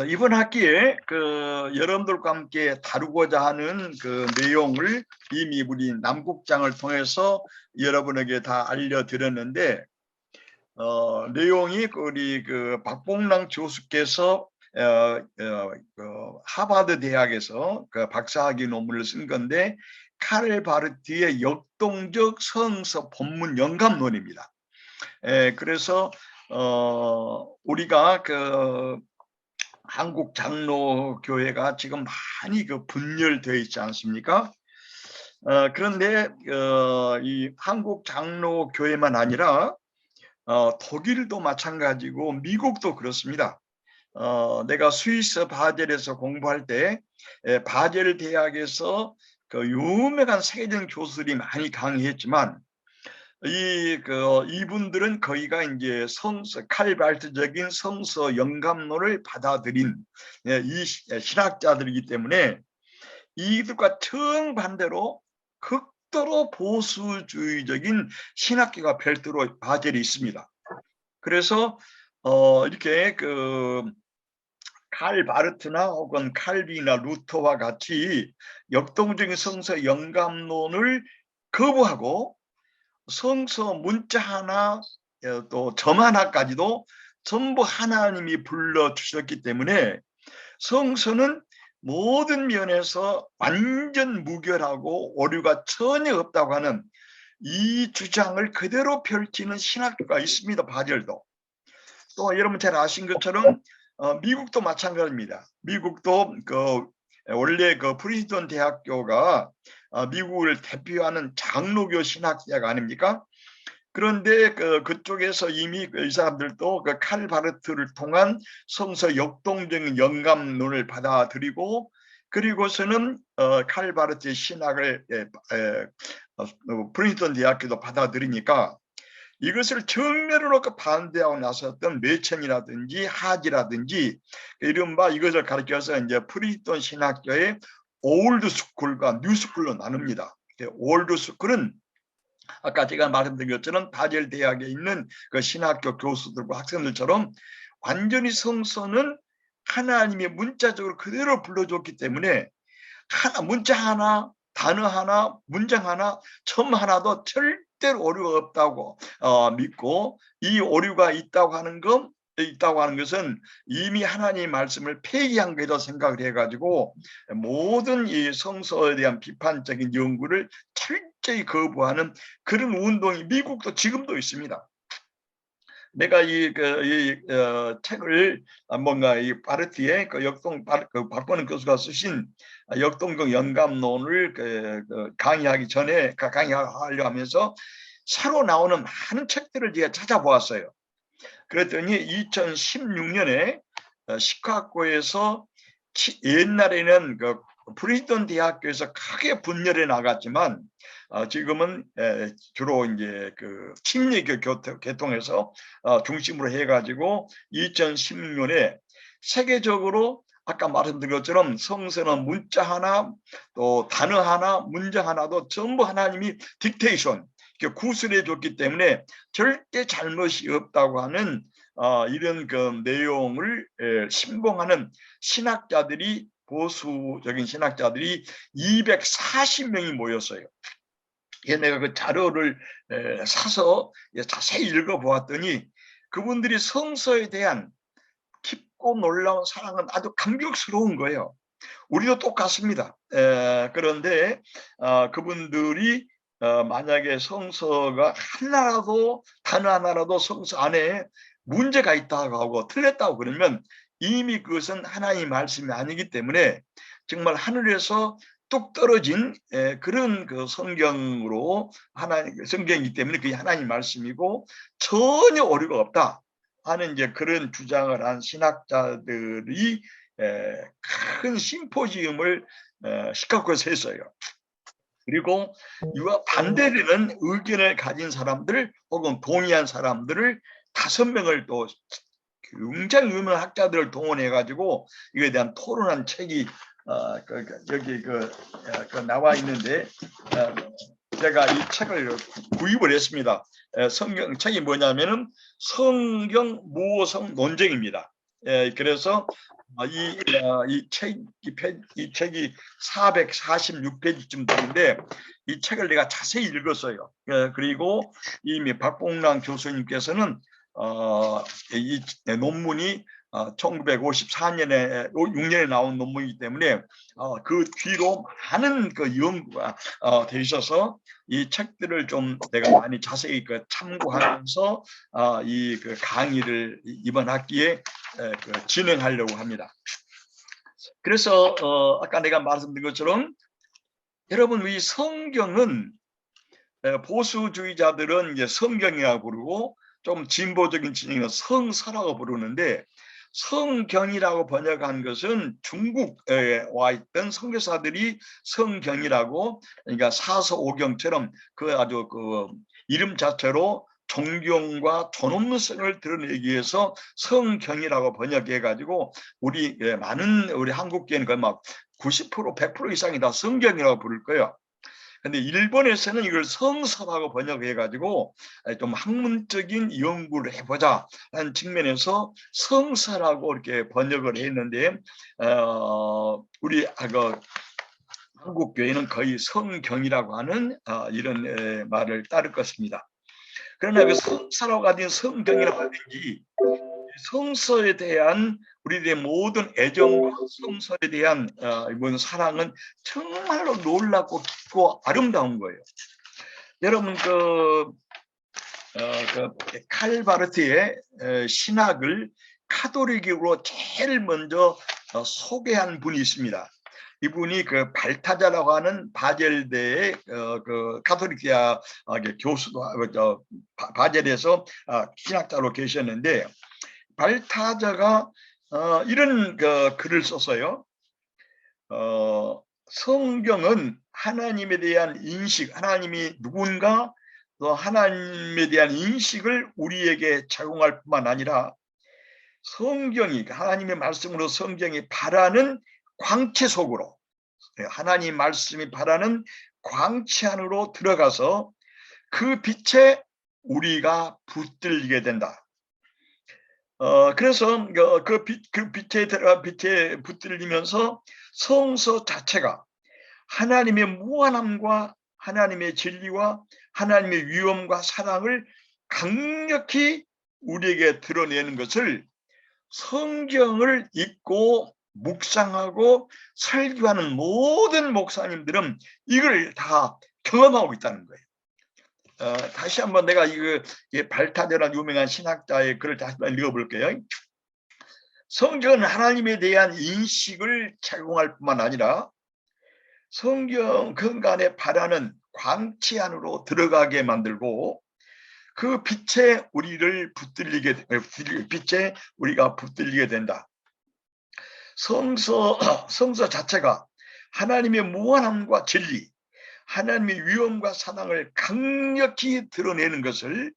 이번 학기에 여러분들과 함께 다루고자 하는 그 내용을 이미 우리 남국장을 통해서 여러분에게 다 알려드렸는데, 내용이 우리 박봉랑 교수께서 하버드 대학에서 박사학위 논문을 쓴 건데, 카를 바르트의 역동적 성서 본문 영감론입니다. 그래서 우리가 한국 장로교회가 지금 많이 분열되어 있지 않습니까? 그런데 이 한국 장로교회만 아니라 독일도 마찬가지고 미국도 그렇습니다. 내가 스위스 바젤에서 공부할 때 바젤 대학에서 유명한 세계적인 교수들이 많이 강의했지만 이분들은 거의가 이제 칼발트적인 성서 영감론을 받아들인 이 신학자들이기 때문에 이들과 정반대로 극도로 보수주의적인 신학교가 별도로 바젤이 있습니다. 그래서 이렇게 칼바르트나 혹은 칼빈이나 루터와 같이 역동적인 성서 영감론을 거부하고 성서 문자 하나 또 점 하나까지도 전부 하나님이 불러주셨기 때문에 성서는 모든 면에서 완전 무결하고 오류가 전혀 없다고 하는 이 주장을 그대로 펼치는 신학교가 있습니다. 바젤도. 또 여러분 잘 아신 것처럼 미국도 마찬가지입니다. 미국도 원래 프린스턴 대학교가 미국을 대표하는 장로교 신학대학 아닙니까? 그런데 그쪽에서 이미 이 사람들도 칼 바르트를 통한 성서 역동적인 영감론을 받아들이고, 그리고서는 칼 바르트의 신학을 프린스턴 대학교도 받아들이니까 이것을 정면으로 놓고 반대하고 나섰던 메천이라든지 하지라든지 이른바 이것을 가르쳐서 이제 프린스턴 신학교의 올드 스쿨과 뉴 스쿨로 나눕니다. 올드 스쿨은 아까 제가 말씀드린 것처럼 바젤 대학에 있는 그 신학교 교수들과 학생들처럼 완전히 성서는 하나님의 문자적으로 그대로 불러줬기 때문에 문자 하나, 단어 하나, 문장 하나, 점 하나도 절대로 오류가 없다고 믿고, 이 오류가 있다고 하는 것은 이미 하나님의 말씀을 폐기한 거라고 생각을 해가지고 모든 이 성서에 대한 비판적인 연구를 철저히 거부하는 그런 운동이 미국도 지금도 있습니다. 내가 이 책을 뭔가 이 바르트의 박보는 교수가 쓰신 역동적 영감론을 강의하기 전에 강의하려 하면서 새로 나오는 많은 책들을 제가 찾아보았어요. 그랬더니 2016년에 시카고에서 옛날에는 프린스턴 대학교에서 크게 분열해 나갔지만 지금은 주로 이제 침례교 계통에서 중심으로 해가지고 2016년에 세계적으로 아까 말씀드린 것처럼 성서는 문자 하나 또 단어 하나 문장 하나도 전부 하나님이 딕테이션 구술해 줬기 때문에 절대 잘못이 없다고 하는 이런 내용을 신봉하는 신학자들이 보수적인 신학자들이 240명이 모였어요. 내가 그 자료를 사서 자세히 읽어보았더니 그분들이 성서에 대한 깊고 놀라운 사랑은 아주 감격스러운 거예요. 우리도 똑같습니다. 그런데 그분들이 만약에 성서가 하나라도 단어 하나라도 성서 안에 문제가 있다고 하고 틀렸다고 그러면 이미 그것은 하나님의 말씀이 아니기 때문에 정말 하늘에서 뚝 떨어진 그런 성경으로 성경이기 때문에 그게 하나님의 말씀이고 전혀 오류가 없다 하는 이제 그런 주장을 한 신학자들이 큰 심포지움을 시카고에서 했어요. 그리고 이와 반대되는 의견을 가진 사람들 혹은 동의한 사람들을 5명을 또 굉장히 유명한 학자들을 동원해 가지고 이거에 대한 토론한 책이 여기 나와 있는데 제가 이 책을 구입을 했습니다. 책이 뭐냐면은 성경 모성 논쟁입니다. 그래서 이 책이 446페이지쯤 되는데 이 책을 내가 자세히 읽었어요. 그리고 이미 박봉랑 교수님께서는 이 논문이 1954년에 6년에 나온 논문이기 때문에 그 뒤로 많은 그 연구가 돼 있어서 이 책들을 좀 내가 많이 자세히 참고하면서 이 강의를 이번 학기에 진행하려고 합니다. 그래서 아까 내가 말씀드린 것처럼 여러분, 이 성경은 보수주의자들은 이제 성경이라고 부르고 좀 진보적인 진영은 성서라고 부르는데, 성경이라고 번역한 것은 중국에 와 있던 선교사들이 성경이라고, 그러니까 사서오경처럼 아주 이름 자체로 존경과 존엄성을 드러내기 위해서 성경이라고 번역해 가지고 우리 많은 우리 한국계는 거의 막 90%, 100% 이상이 다 성경이라고 부를 거예요. 근데 일본에서는 이걸 성서라고 번역해 가지고 좀 학문적인 연구를 해보자 라는 측면에서 성서라고 이렇게 번역을 했는데, 우리 한국 교회는 거의 성경이라고 하는 이런 말을 따를 것입니다. 그러나 그 성서라고 가진 성경이라고 하든지 성서에 대한 우리들의 모든 애정과 성서에 대한 이번 사랑은 정말로 놀랍고 깊고 아름다운 거예요. 여러분, 칼바르트의 신학을 카톨릭으로 제일 먼저 소개한 분이 있습니다. 이분이 발타자라고 하는 바젤대의 카톨릭대학 교수도 바젤에서 신학자로 계셨는데, 발타자가 이런 글을 썼어요. 성경은 하나님에 대한 인식, 하나님이 누군가, 또 하나님에 대한 인식을 우리에게 제공할 뿐만 아니라 성경이, 하나님의 말씀으로 성경이 바라는 광채 속으로, 하나님 말씀이 바라는 광채 안으로 들어가서 그 빛에 우리가 붙들리게 된다. 그래서 빛에 붙들리면서 성서 자체가 하나님의 무한함과 하나님의 진리와 하나님의 위엄과 사랑을 강력히 우리에게 드러내는 것을 성경을 읽고 묵상하고 설교하는 모든 목사님들은 이걸 다 경험하고 있다는 거예요. 다시 한번 내가 발타자라는 유명한 신학자의 글을 다시 한번 읽어볼게요. 성경은 하나님에 대한 인식을 제공할 뿐만 아니라 성경 근간에 바라는 광채 안으로 들어가게 만들고 그 빛에 우리가 붙들리게 된다. 성서 자체가 하나님의 무한함과 진리, 하나님의 위엄과 사랑을 강력히 드러내는 것을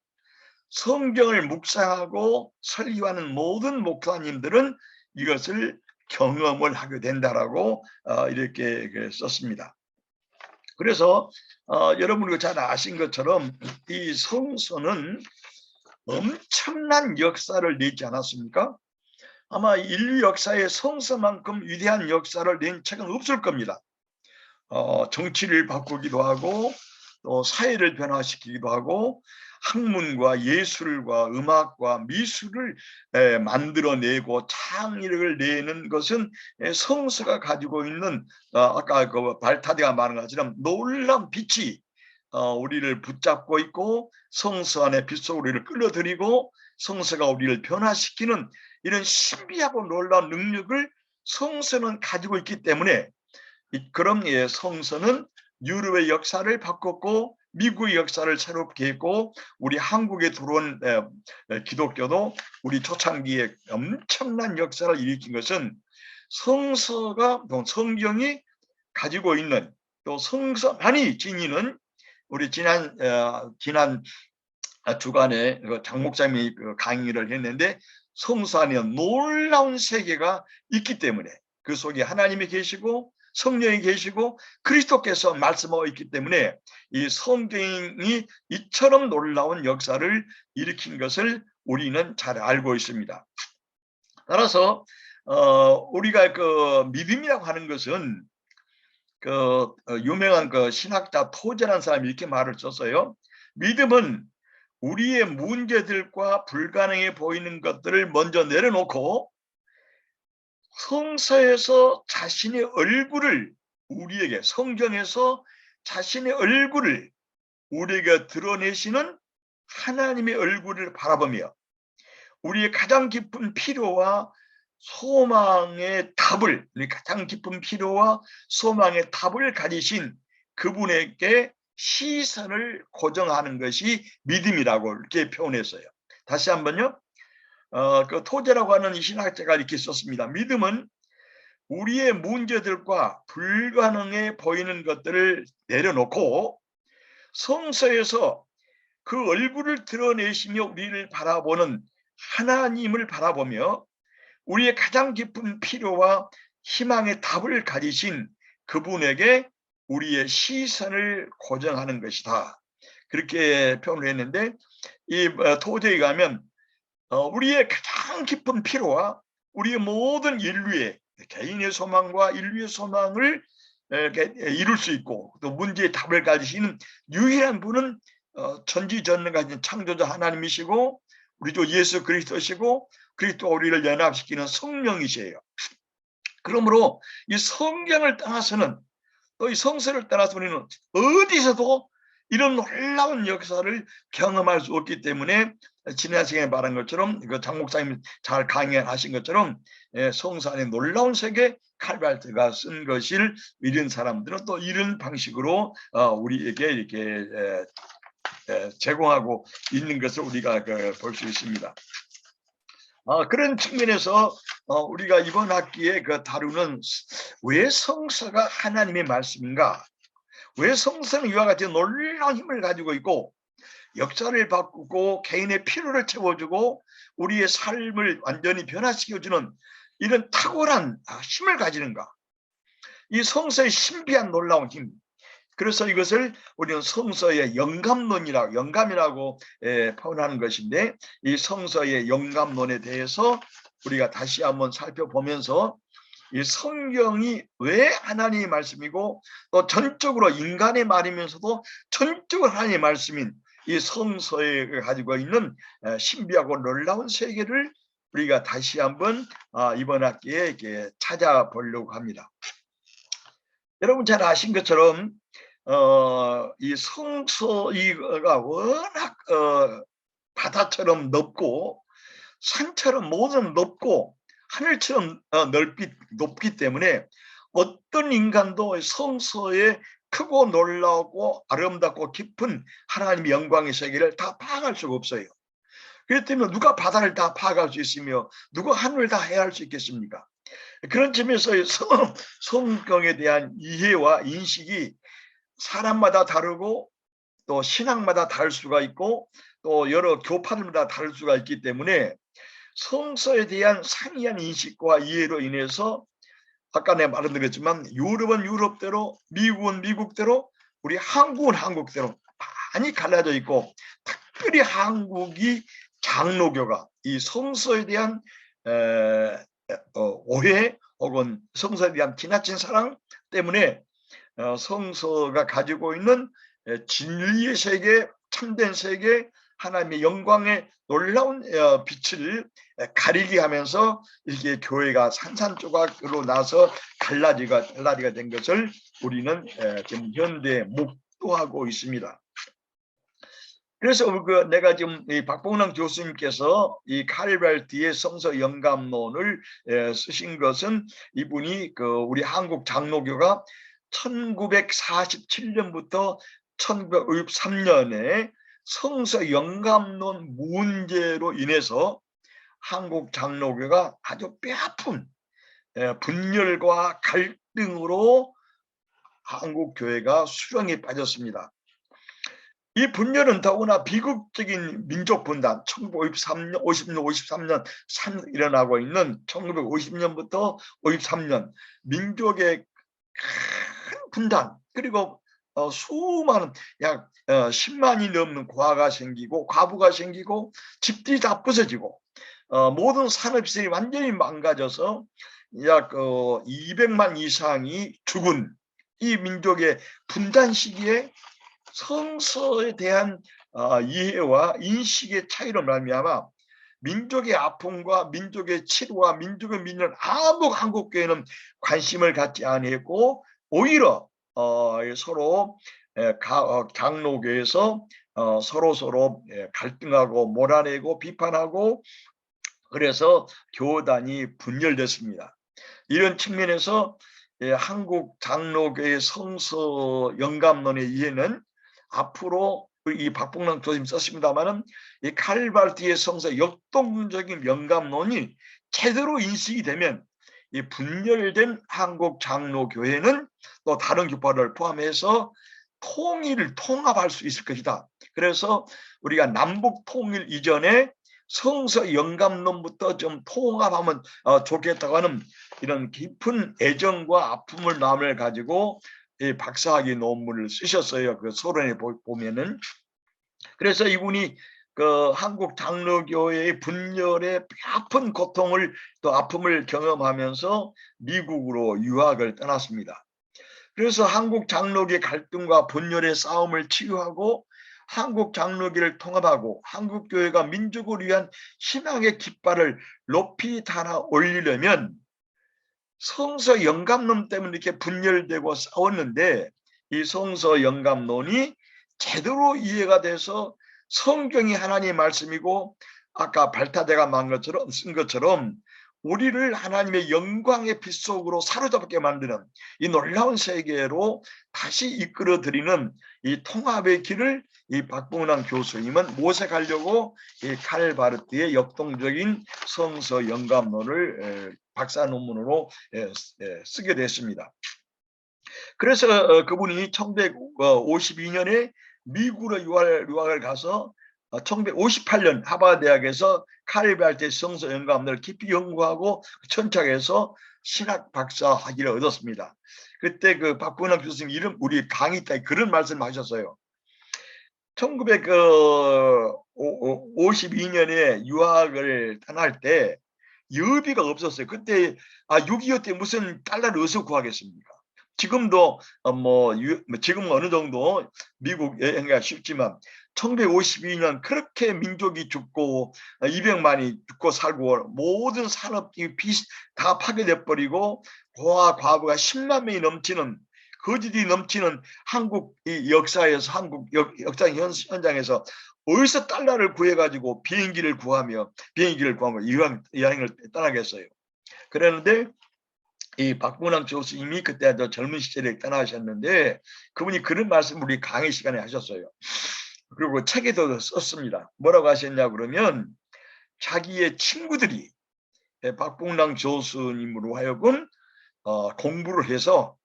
성경을 묵상하고 설교하는 모든 목사님들은 이것을 경험을 하게 된다라고 이렇게 썼습니다. 그래서 여러분이 잘 아신 것처럼 이 성서는 엄청난 역사를 내지 않았습니까? 아마 인류 역사에 성서만큼 위대한 역사를 낸 책은 없을 겁니다. 정치를 바꾸기도 하고 또 사회를 변화시키기도 하고 학문과 예술과 음악과 미술을 만들어내고 창의력을 내는 것은 성서가 가지고 있는 아까 발타디가 말한 것처럼 놀라운 빛이 우리를 붙잡고 있고 성서 안에 빛 속으로 우리를 끌어들이고 성서가 우리를 변화시키는 이런 신비하고 놀라운 능력을 성서는 가지고 있기 때문에, 그럼 성서는 유럽의 역사를 바꿨고 미국의 역사를 새롭게 했고 우리 한국에 들어온 기독교도 우리 초창기에 엄청난 역사를 일으킨 것은 성경이 가지고 있는, 또 성서만이 지니는, 우리 지난 주간에 장 목사님이 강의를 했는데 성서 안에 놀라운 세계가 있기 때문에, 그 속에 하나님이 계시고 성령이 계시고 그리스도께서 말씀하고 있기 때문에 이 성경이 이처럼 놀라운 역사를 일으킨 것을 우리는 잘 알고 있습니다. 따라서 우리가 그 믿음이라고 하는 것은 유명한 그 신학자 토제라는 사람이 이렇게 말을 썼어요. 믿음은 우리의 문제들과 불가능해 보이는 것들을 먼저 내려놓고 성서에서 자신의 얼굴을 우리에게, 성경에서 자신의 얼굴을 우리에게 드러내시는 하나님의 얼굴을 바라보며 우리의 가장 깊은 필요와 소망의 답을, 가장 깊은 필요와 소망의 답을 가지신 그분에게 시선을 고정하는 것이 믿음이라고 이렇게 표현했어요. 다시 한번요. 그 토제라고 하는 이 신학자가 이렇게 썼습니다. 믿음은 우리의 문제들과 불가능해 보이는 것들을 내려놓고 성서에서 그 얼굴을 드러내시며 우리를 바라보는 하나님을 바라보며 우리의 가장 깊은 필요와 희망의 답을 가지신 그분에게 우리의 시선을 고정하는 것이다. 그렇게 표현을 했는데, 이 토제에 가면 우리의 가장 깊은 필요와 우리의 모든 인류의 개인의 소망과 인류의 소망을 이룰 수 있고 또 문제의 답을 가지시는 유일한 분은 전지전능하신 창조자 하나님이시고 우리 주 예수 그리스도시고 그리스도와 우리를 연합시키는 성령이세요. 그러므로 이 성경을 떠나서는, 또 이 성서를 떠나서 우리는 어디서도 이런 놀라운 역사를 경험할 수 없기 때문에 지난 시간에 말한 것처럼, 장 목사님 잘 강의하신 것처럼 성서 안에 놀라운 세계 칼발트가 쓴 것을 이런 사람들은 또 이런 방식으로 우리에게 이렇게 제공하고 있는 것을 우리가 볼 수 있습니다. 그런 측면에서 우리가 이번 학기에 다루는 왜 성서가 하나님의 말씀인가, 왜 성서는 이와 같이 놀라운 힘을 가지고 있고 역사를 바꾸고 개인의 필요를 채워주고 우리의 삶을 완전히 변화시켜주는 이런 탁월한 힘을 가지는가, 이 성서의 신비한 놀라운 힘. 그래서 이것을 우리는 성서의 영감이라고 표현하는 것인데, 이 성서의 영감론에 대해서 우리가 다시 한번 살펴보면서 이 성경이 왜 하나님의 말씀이고 또 전적으로 인간의 말이면서도 전적으로 하나님의 말씀인 이 성서에 가지고 있는 신비하고 놀라운 세계를 우리가 다시 한번 이번 학기에 이렇게 찾아보려고 합니다. 여러분 잘 아신 것처럼 이 성서가 워낙 바다처럼 넓고 산처럼 모든 넓고 하늘처럼 높기 때문에 어떤 인간도 성서의 크고 놀라고 아름답고 깊은 하나님의 영광의 세계를 다 파악할 수가 없어요. 그렇기 때문에 누가 바다를 다 파악할 수 있으며 누가 하늘을 다 헤아릴 수 있겠습니까? 그런 점에서 성경에 대한 이해와 인식이 사람마다 다르고 또 신앙마다 다를 수가 있고 또 여러 교파들마다 다를 수가 있기 때문에 성서에 대한 상이한 인식과 이해로 인해서 아까 내가 말씀드렸지만 유럽은 유럽대로, 미국은 미국대로, 우리 한국은 한국대로 많이 갈라져 있고, 특별히 한국이 장로교가 이 성서에 대한 오해 혹은 성서에 대한 지나친 사랑 때문에 성서가 가지고 있는 진리의 세계, 참된 세계, 하나님의 영광의 놀라운 빛을 가리게 하면서 이렇게 교회가 산산조각으로 나서 갈라지가 된 것을 우리는 지금 현대에 목도하고 있습니다. 그래서 내가 지금 이 박봉남 교수님께서 이 칼발트의 성서 영감론을 쓰신 것은 이분이 우리 한국 장로교가 1947년부터 1953년에 성서 영감론 문제로 인해서 한국 장로교가 아주 뼈아픈 분열과 갈등으로 한국 교회가 수렁에 빠졌습니다. 이 분열은 더구나 비극적인 민족 분단, 1953년, 53년 일어나고 있는 1950년부터 53년 민족의 큰 분단, 그리고 수많은 약 10만이 넘는 과가 생기고 과부가 생기고 집들이 다 부서지고 모든 산업시설이 완전히 망가져서 약 200만 이상이 죽은 이 민족의 분단 시기에 성서에 대한 이해와 인식의 차이로 말미암아 민족의 아픔과 민족의 치료와 민족의 민요는 아무 한국교회는 관심을 갖지 아니했고 오히려 서로 장로교에서 서로 갈등하고 몰아내고 비판하고 그래서 교단이 분열됐습니다. 이런 측면에서 한국 장로교의 성서 영감론의 이해는 앞으로 이 박봉랑 교수님 썼습니다마는 이 칼발디의 성서 역동적인 영감론이 제대로 인식이 되면 이 분열된 한국 장로교회는 또 다른 교파를 포함해서 통합할 수 있을 것이다. 그래서 우리가 남북 통일 이전에 성서 영감론부터 좀 통합하면 좋겠다고 하는 이런 깊은 애정과 아픔을 마음을 가지고 이 박사학위 논문을 쓰셨어요. 그 소론에 보면은. 그래서 이분이 그 한국 장로교회의 분열의 아픈 고통을 또 아픔을 경험하면서 미국으로 유학을 떠났습니다. 그래서 한국 장로교의 갈등과 분열의 싸움을 치유하고 한국 장로교를 통합하고 한국 교회가 민족을 위한 신앙의 깃발을 높이 달아 올리려면 성서 영감론 때문에 이렇게 분열되고 싸웠는데 이 성서 영감론이 제대로 이해가 돼서 성경이 하나님의 말씀이고 아까 발타대가 쓴 것처럼 우리를 하나님의 영광의 빛 속으로 사로잡게 만드는 이 놀라운 세계로 다시 이끌어들이는 이 통합의 길을 이 박봉남 교수님은 모색하려고 이 칼바르트의 역동적인 성서 영감론을 박사 논문으로 쓰게 됐습니다. 그래서 그분이 1952년에 미국으로 유학을 가서 1958년 하버드 대학에서 칼바르트의 성서 영감론을 깊이 연구하고 천착해서 신학 박사 학위를 얻었습니다. 그때 그 박봉남 교수님 이름 우리 강의 때 그런 말씀하셨어요. 1952년에 유학을 떠날 때 여비가 없었어요. 그때 6.25 때 무슨 달러를 어디서 구하겠습니까? 지금도 지금 어느 정도 미국 여행가 쉽지만 1952년 그렇게 민족이 죽고 200만이 죽고 살고 모든 산업이 다 파괴돼 버리고 고아 과부가 10만 명이 넘치는 거짓이 넘치는 한국 역사에서 한국 역사 현장에서 어디서 달러를 구해가지고 비행기를 구하며 여행을 떠나겠어요. 그랬는데 이 박문왕 교수님이 그때 아주 젊은 시절에 떠나셨는데 그분이 그런 말씀을 우리 강의 시간에 하셨어요. 그리고 책에도 썼습니다. 뭐라고 하셨냐 그러면 자기의 친구들이 박봉랑 교수님으로 하여금 공부를 해서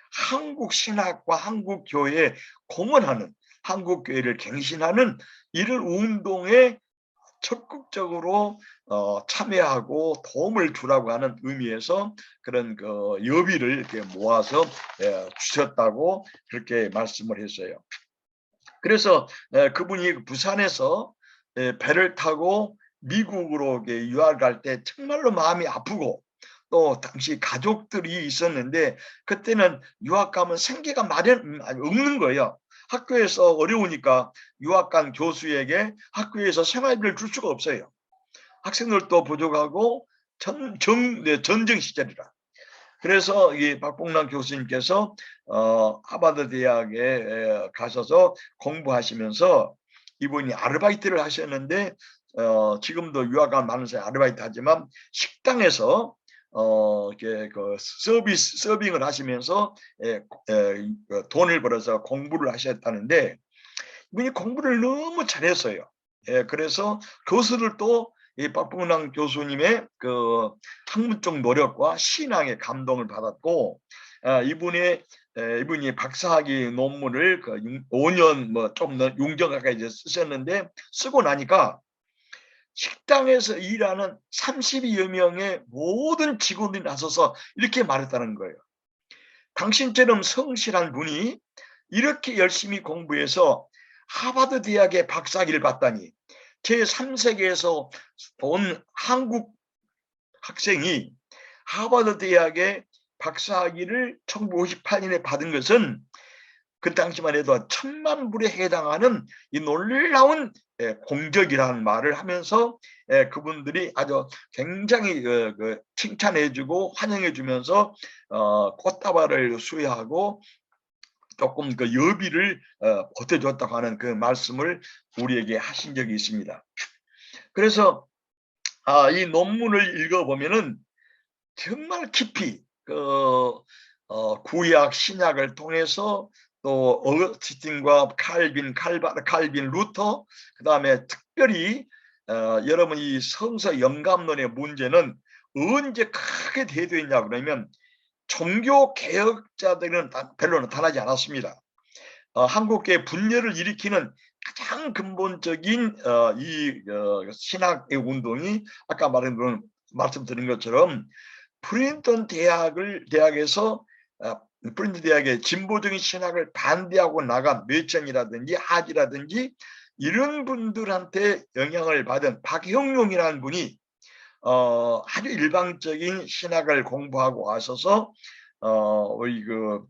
한국 신학과 한국 교회에 공헌하는 한국 교회를 갱신하는 이런 운동에 적극적으로 참여하고 도움을 주라고 하는 의미에서 그런 그 여비를 이렇게 모아서 주셨다고 그렇게 말씀을 했어요. 그래서 그분이 부산에서 배를 타고 미국으로 유학할 때 정말로 마음이 아프고 또 당시 가족들이 있었는데 그때는 유학 가면 생계가 없는 거예요. 학교에서 어려우니까 유학 간 교수에게 학교에서 생활비를 줄 수가 없어요. 학생들도 부족하고 전쟁 시절이라. 그래서 이 박봉남 교수님께서 하버드 대학에 가셔서 공부하시면서 이분이 아르바이트를 하셨는데 지금도 유학 간 많은 사람이 아르바이트 하지만 식당에서 이렇게 그 서빙을 하시면서 돈을 벌어서 공부를 하셨다는데 이분이 공부를 너무 잘했어요. 그래서 교수들도 이 박봉남 교수님의 그 학문적 노력과 신앙의 감동을 받았고 이분이 박사학위 논문을 그 5년 좀 6년 가까이 이제 쓰셨는데 쓰고 나니까 식당에서 일하는 30여 명의 모든 직원들이 나서서 이렇게 말했다는 거예요. 당신처럼 성실한 분이 이렇게 열심히 공부해서 하버드 대학의 박사학위를 받다니 제3세계에서 온 한국 학생이 하버드 대학의 박사학위를 1958년에 받은 것은 그 당시만 해도 1000만 불에 해당하는 이 놀라운 공적이라는 말을 하면서 그분들이 아주 굉장히 칭찬해주고 환영해주면서 꽃다발을 수여하고 조금 그 여비를 보태줬다고 하는 그 말씀을 우리에게 하신 적이 있습니다. 그래서 이 논문을 읽어보면은 정말 깊이 구약 신약을 통해서 또 어거스틴과 칼빈 루터, 그 다음에 특별히 여러분 이 성서 영감론의 문제는 언제 크게 대두했냐 그러면 종교 개혁자들은 별로 나타나지 않았습니다. 한국계 분열을 일으키는 가장 근본적인 이 신학의 운동이 아까 말씀드린 것처럼 프린스턴 대학에서 프린스턴 대학의 진보적인 신학을 반대하고 나간 매천이라든지 하지라든지 이런 분들한테 영향을 받은 박형룡이라는 분이 아주 일방적인 신학을 공부하고 와서서 우리 그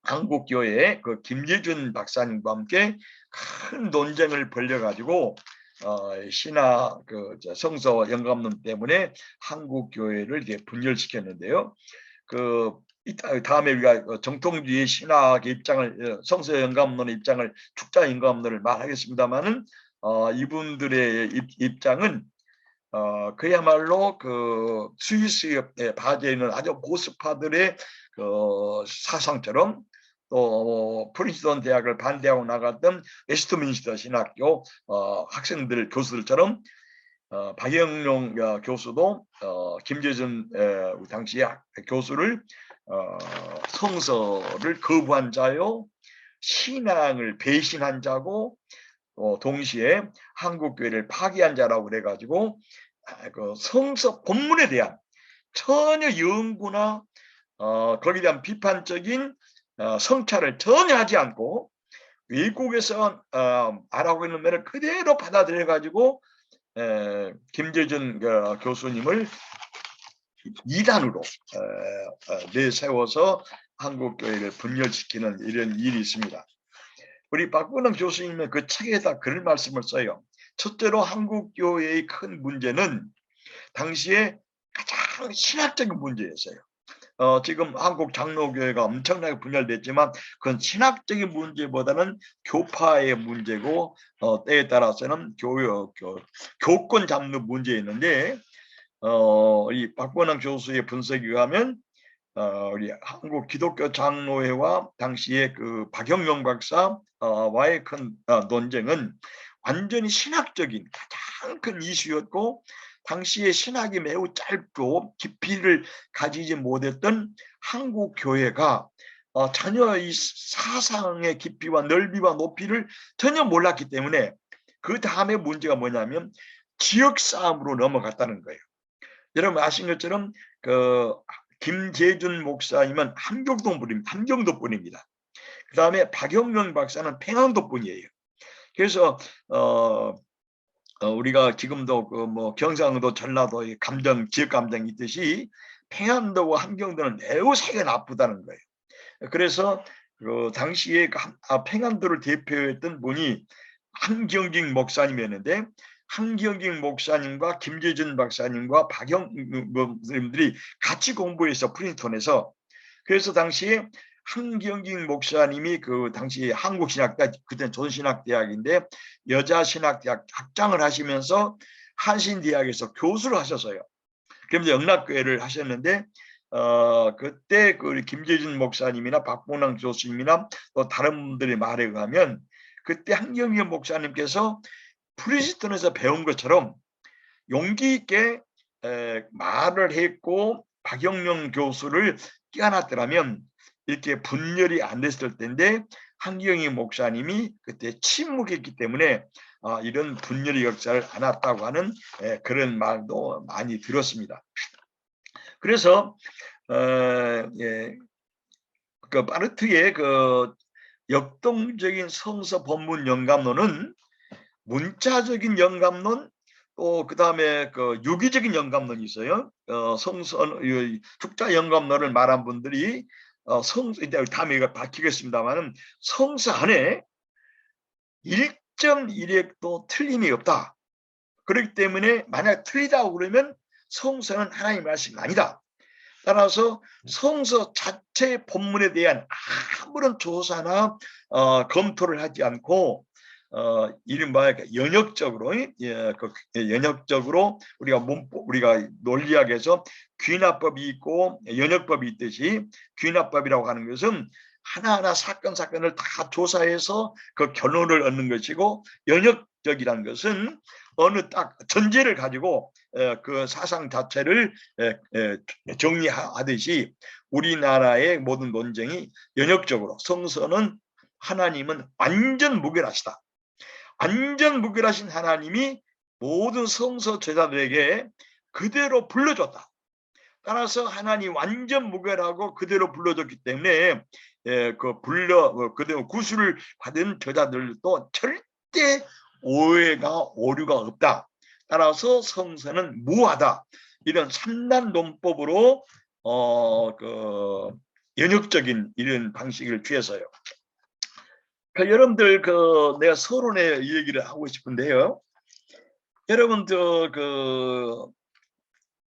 한국교회 그 김재준 박사님과 함께 큰 논쟁을 벌여가지고 신학 성서 영감론 때문에 한국교회를 분열시켰는데요. 다음에 우리가 정통주의 신학의 입장을 성서 영감론의 입장을 축자 영감론을 말하겠습니다만은 이분들의 입장은 그야말로 그 스위스에 빠져 있는 아주 보수파들의 그 사상처럼 또 프린스턴 대학을 반대하고 나갔던 웨스트민스터 신학교 학생들 교수들처럼 박영룡 교수도 김재준 당시 교수를 성서를 거부한 자요, 신앙을 배신한 자고 동시에 한국교회를 파기한 자라고 그래가지고 그 성서 본문에 대한 전혀 연구나 거기에 대한 비판적인 성찰을 전혀 하지 않고 외국에서 알아보고 있는 면을 그대로 받아들여 가지고 김재준 교수님을 이단으로 내세워서 한국교회를 분열시키는 이런 일이 있습니다. 우리 박근홍 교수님의 그 책에다 그런 말씀을 써요. 첫째로 한국교회의 큰 문제는 당시에 가장 신학적인 문제였어요. 지금 한국 장로교회가 엄청나게 분열됐지만 그건 신학적인 문제보다는 교파의 문제고 때에 따라서는 교권 잡는 문제였는데 이 박권왕 교수의 분석에 의하면 우리 한국 기독교 장로회와 당시에 그 박영룡 박사와의 큰 논쟁은 완전히 신학적인 가장 큰 이슈였고 당시에 신학이 매우 짧고 깊이를 가지지 못했던 한국 교회가 전혀 이 사상의 깊이와 넓이와 높이를 전혀 몰랐기 때문에 그 다음에 문제가 뭐냐면 지역 싸움으로 넘어갔다는 거예요. 여러분 아신 것처럼 그 김재준 목사님은 함경도 분입니다. 그 다음에 박영룡 박사는 평안도 분이에요. 그래서 우리가 지금도 그 뭐 경상도 전라도 지역 감정이 있듯이 평안도와 함경도는 매우 사이가 나쁘다는 거예요. 그래서 그 당시에 평안도를 대표했던 분이 한경직 목사님이었는데 한경직 목사님과 김재준 박사님과 박영님들이 같이 공부해서 프린스턴에서 그래서 당시에 한경직 목사님이 그 당시 한국신학대학 그때는 조선신학대학인데 여자신학대학 학장을 하시면서 한신대학에서 교수를 하셨어요. 그러면서 영락교회를 하셨는데 그때 그 김재준 목사님이나 박봉랑 교수님이나 또 다른 분들의 말에 의하면 그때 한경직 목사님께서 프린스턴에서 배운 것처럼 용기 있게 말을 했고 박영룡 교수를 끼워놨더라면 이렇게 분열이 안 됐을 텐데 한경희 목사님이 그때 침묵했기 때문에 이런 분열의 역사를 안 왔다고 하는 그런 말도 많이 들었습니다. 그래서 그 바르트의 그 역동적인 성서 본문 영감론은 문자적인 영감론, 또 그다음에 그 유기적인 영감론이 있어요. 축자 영감론을 말한 분들이 이제 다음에 이거 밝히겠습니다만은 성서 안에 1.1획도 틀림이 없다. 그렇기 때문에 만약 틀리다고 그러면 성서는 하나님의 말씀이 아니다. 따라서 성서 자체 본문에 대한 아무런 조사나 검토를 하지 않고 이른바 연역적으로 연역적으로 우리가 논리학에서 귀납법이 있고 연역법이 있듯이 귀납법이라고 하는 것은 하나하나 사건을 다 조사해서 그 결론을 얻는 것이고, 연역적이라는 것은 어느 딱 전제를 가지고 그 사상 자체를 정리하듯이 우리나라의 모든 논쟁이 연역적으로, 성서는 하나님은 완전 무결하시다. 완전 무결하신 하나님이 모든 성서 제자들에게 그대로 불러줬다. 따라서 하나님 완전 무결하고 그대로 불러줬기 때문에 그대로 구술을 받은 제자들도 절대 오류가 없다. 따라서 성서는 무하다. 이런 3단 논법으로 연역적인 이런 방식을 취해서요. 여러분들 내가 서론에 이 얘기를 하고 싶은데요. 여러분들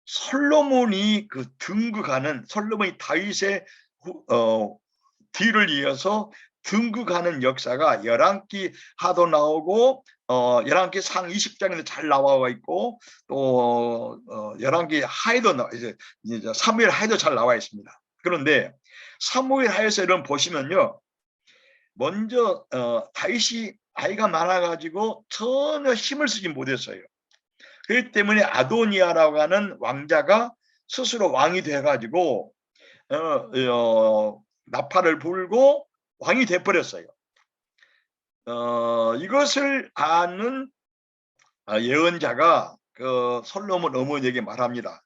솔로몬이 솔로몬이 다윗의 뒤를 이어서 등극하는 역사가 열왕기 하도 나오고 열왕기 상 20장에도 잘 나와 있고, 또 열왕기 하에도 이제 사무엘 하에도 잘 나와 있습니다. 그런데 사무엘 하에서 이런 보시면요, 먼저 다윗이 아이가 많아가지고 전혀 힘을 쓰지 못했어요. 그렇기 때문에 아도니아라고 하는 왕자가 스스로 왕이 돼가지고 나팔을 불고 왕이 돼버렸어요. 이것을 아는 예언자가 솔로몬 어머니에게 말합니다.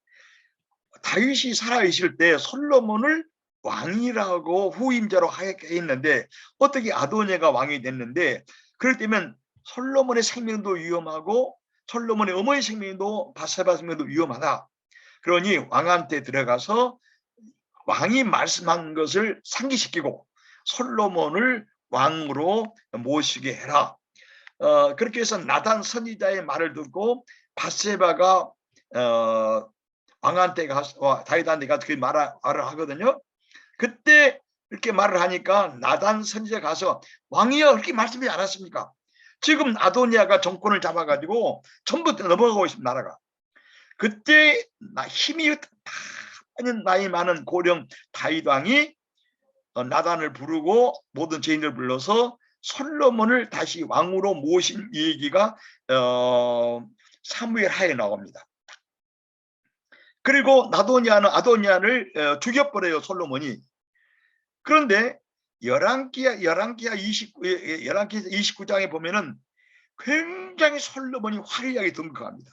다윗이 살아있을 때 솔로몬을 왕이라고 후임자로 했는데 어떻게 아도니아가 왕이 됐는데, 그럴 때면 솔로몬의 생명도 위험하고 솔로몬의 어머니 생명도 바세바 생명도 위험하다. 그러니 왕한테 들어가서 왕이 말씀한 것을 상기시키고 솔로몬을 왕으로 모시게 해라. 그렇게 해서 나단 선지자의 말을 듣고 바세바가 왕한테 가서 다윗한테 가서 그 말을 하거든요. 그때 이렇게 말을 하니까 나단 선지자 가서 왕이여 그렇게 말씀하지 않았습니까? 지금 아도니아가 정권을 잡아가지고 전부 넘어가고 있습니다, 나라가. 그때 힘이 많은 나이 많은 고령 다윗 왕이 나단을 부르고 모든 죄인들을 불러서 솔로몬을 다시 왕으로 모신 이 얘기가 사무엘 하에 나옵니다. 그리고 아도니아를 죽여버려요, 솔로몬이. 그런데 열왕기하 29장에 보면은 굉장히 솔로몬이 화려하게 등극합니다.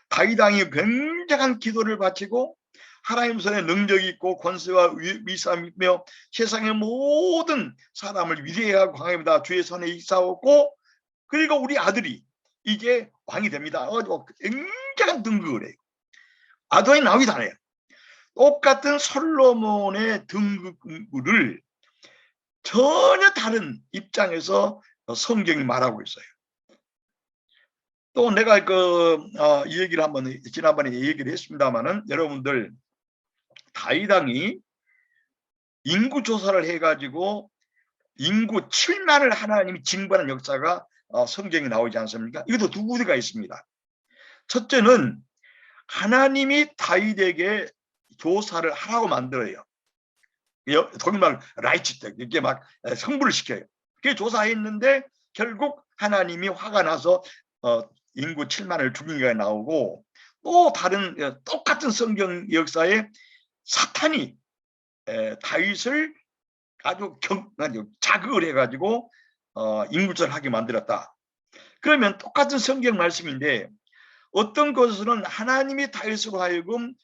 다윗 왕이 굉장한 기도를 바치고 하나님 손에 능력이 있고 권세와 위sam이며 세상의 모든 사람을 위대하고 강합니다. 주의 손에 익사하고, 그리고 우리 아들이 이제 왕이 됩니다. 굉장한 등극을 해요. 아도니 나오기도 안 해요. 똑같은 솔로몬의 등극을 전혀 다른 입장에서 성경이 말하고 있어요. 또 내가 이 얘기를 지난번에 얘기를 했습니다만은, 여러분들 다윗 왕이 인구 조사를 해가지고 인구 7만을 하나님이 징벌한 역사가 성경에 나오지 않습니까? 이것도 두 구조가 있습니다. 첫째는 하나님이 다윗에게 조사를 하라고 만들어요. 독일말 라이치텍 이렇게 막 성불을 시켜요. 그게 조사했는데 결국 하나님이 화가 나서 인구 7만을 죽인 게 나오고, 또 다른 똑같은 성경 역사에 사탄이 다윗을 아주 자극을 해가지고 인구절을 하게 만들었다. 그러면 똑같은 성경 말씀인데 어떤 것은 하나님이 다윗으로 하여금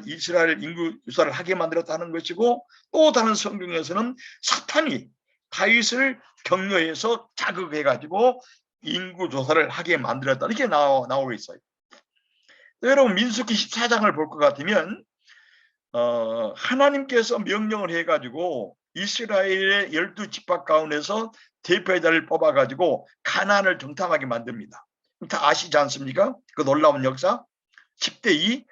이스라엘 인구 조사를 하게 만들었다는 것이고, 또 다른 성경에서는 사탄이 다윗을 격려해서 자극해가지고 인구 조사를 하게 만들었다. 이렇게 나오고 있어요. 여러분 민수기 14장을 볼 것 같으면 하나님께서 명령을 해가지고 이스라엘의 12지파 가운데서 대표자를 뽑아가지고 가나안을 정탐하게 만듭니다. 다 아시지 않습니까? 그 놀라운 역사 10대 2.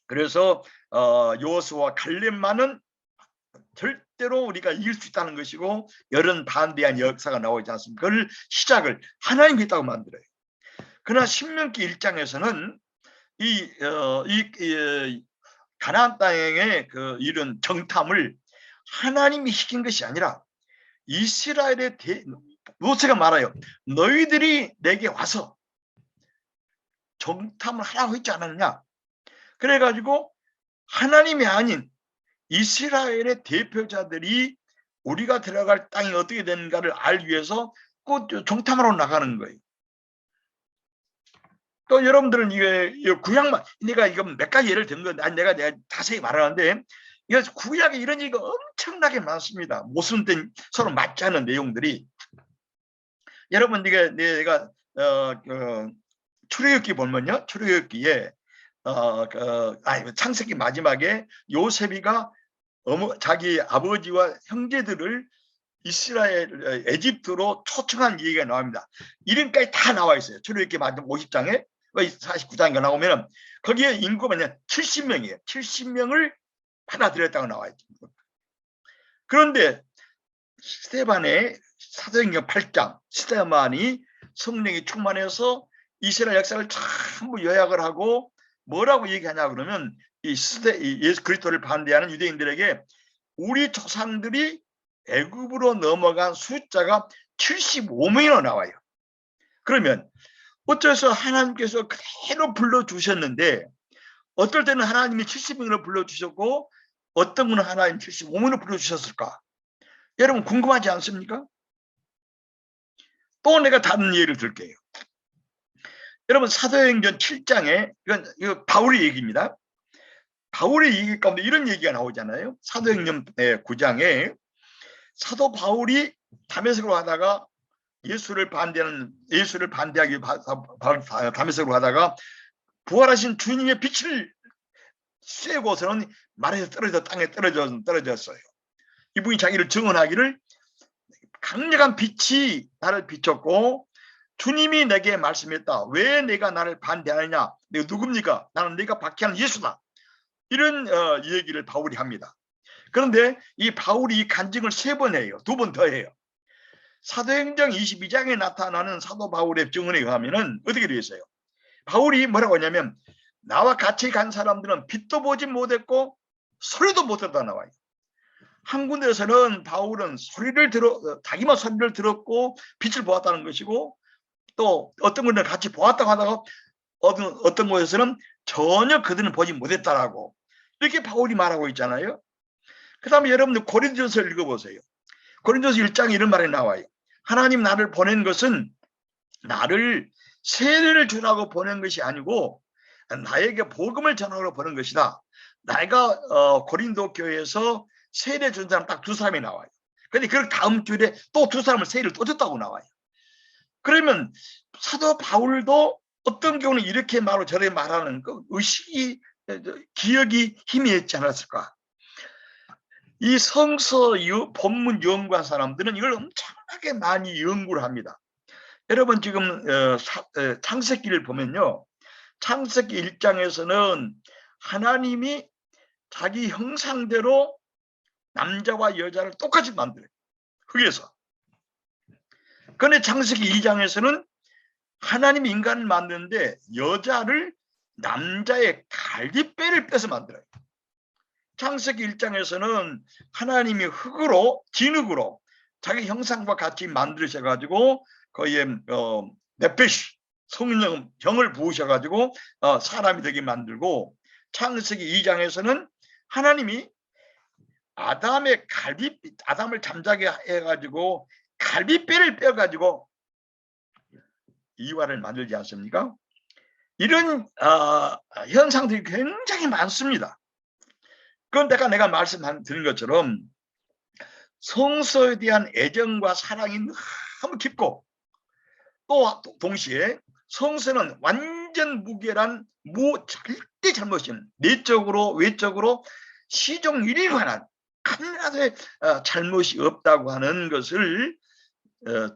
그래서 여호수아와 갈렙만은 절대로 우리가 이길 수 있다는 것이고 여론 반대한 역사가 나오지 않습니까? 그걸 시작을 하나님이 했다고 만들어요. 그러나 신명기 1장에서는 이 가나안 땅의 그 이런 정탐을 하나님이 시킨 것이 아니라 이스라엘의 모세가 말해요. 너희들이 내게 와서 정탐을 하라고 했지 않았느냐. 그래가지고 하나님이 아닌 이스라엘의 대표자들이 우리가 들어갈 땅이 어떻게 되는가를 알기 위해서 그 정탐하러 나가는 거예요. 또 여러분들은 이게 구약만 내가 이거 몇 가지 예를 든 건데 내가 자세히 말하는데 이거 구약에 이런 얘기가 엄청나게 많습니다. 모순된 서로 맞지 않는 내용들이. 여러분 내가 출애굽기 보면요, 출애굽기에 창세기 마지막에 요셉이가 자기 아버지와 형제들을 이스라엘 에집트로 초청한 얘기가 나옵니다. 이름까지 다 나와 있어요. 출애굽기 마지막 50장에 49장에 나오면 거기에 인구가 70명이에요. 70명을 받아들였다고 나와 있죠. 그런데 스데반의 사도행전 8장 스데반이 성령이 충만해서 이스라엘 역사를 전부 요약을 하고 뭐라고 얘기하냐 그러면 예수 그리스도를 반대하는 유대인들에게 우리 조상들이 애굽으로 넘어간 숫자가 75명이나 나와요. 그러면 어째서 하나님께서 그대로 불러주셨는데 어떨 때는 하나님이 70명으로 불러주셨고 어떤 분은 하나님 75명으로 불러주셨을까? 여러분 궁금하지 않습니까? 또 내가 다른 예를 들게요. 여러분 사도행전 7장에 이건 바울의 얘기입니다. 바울의 얘기 가운데 이런 얘기가 나오잖아요. 사도행전 9장에 사도 바울이 다메섹으로 하다가 예수를 반대하기 다메섹으로 하다가 부활하신 주님의 빛을 쐬고서는 말에서 땅에 떨어졌어요. 이분이 자기를 증언하기를 강력한 빛이 나를 비췄고 주님이 내게 말씀했다. 왜 내가 나를 반대하느냐? 내가 누굽니까? 나는 내가 박해하는 예수다. 이런 얘기를 바울이 합니다. 그런데 이 바울이 간증을 3번 해요. 2번 더 해요. 사도행전 22장에 나타나는 사도 바울의 증언에 의하면 어떻게 되어 있어요? 바울이 뭐라고 하냐면 나와 같이 간 사람들은 빛도 보지 못했고 소리도 못 듣다 나와요. 한 군데에서는 바울은 자기만 소리를 들었고 빛을 보았다는 것이고 또 어떤 분들은 같이 보았다고 하다가 어떤 곳에서는 전혀 그들은 보지 못했다라고 이렇게 바울이 말하고 있잖아요. 그 다음에 여러분들 고린도전서를 읽어보세요. 고린도서 1장에 이런 말이 나와요. 하나님 나를 보낸 것은 나를 세례를 주라고 보낸 것이 아니고 나에게 복음을 전하러 보낸 것이다. 내가 고린도 교회에서 세례 준 사람 딱 2사람이 나와요. 그런데 그 다음 주에 또 2사람을 세례를 또 줬다고 나와요. 그러면 사도 바울도 어떤 경우는 이렇게 말하고 저렇게 말하는 그 의식이 기억이 희미했지 않았을까? 이 성서 본문 연구한 사람들은 이걸 엄청나게 많이 연구를 합니다. 여러분 지금 창세기를 보면요. 창세기 1장에서는 하나님이 자기 형상대로 남자와 여자를 똑같이 만들어요. 흙에서. 그런데 창세기 2장에서는 하나님이 인간을 만드는데 여자를 남자의 갈비뼈를 빼서 만들어요. 창세기 1장에서는 하나님이 흙으로 진흙으로 자기 형상과 같이 만드셔가지고 거기에 네페시 성령을 부으셔가지고 사람이 되게 만들고 창세기 2장에서는 하나님이 아담을 잠자게 해가지고 갈비뼈를 빼가지고 이와를 만들지 않습니까? 이런 현상들이 굉장히 많습니다. 그건 내가 말씀드린 것처럼 성서에 대한 애정과 사랑이 너무 깊고, 또 동시에 성서는 완전 무결한 절대 잘못이 없는, 내적으로 외적으로 시종일관한 하나도 잘못이 없다고 하는 것을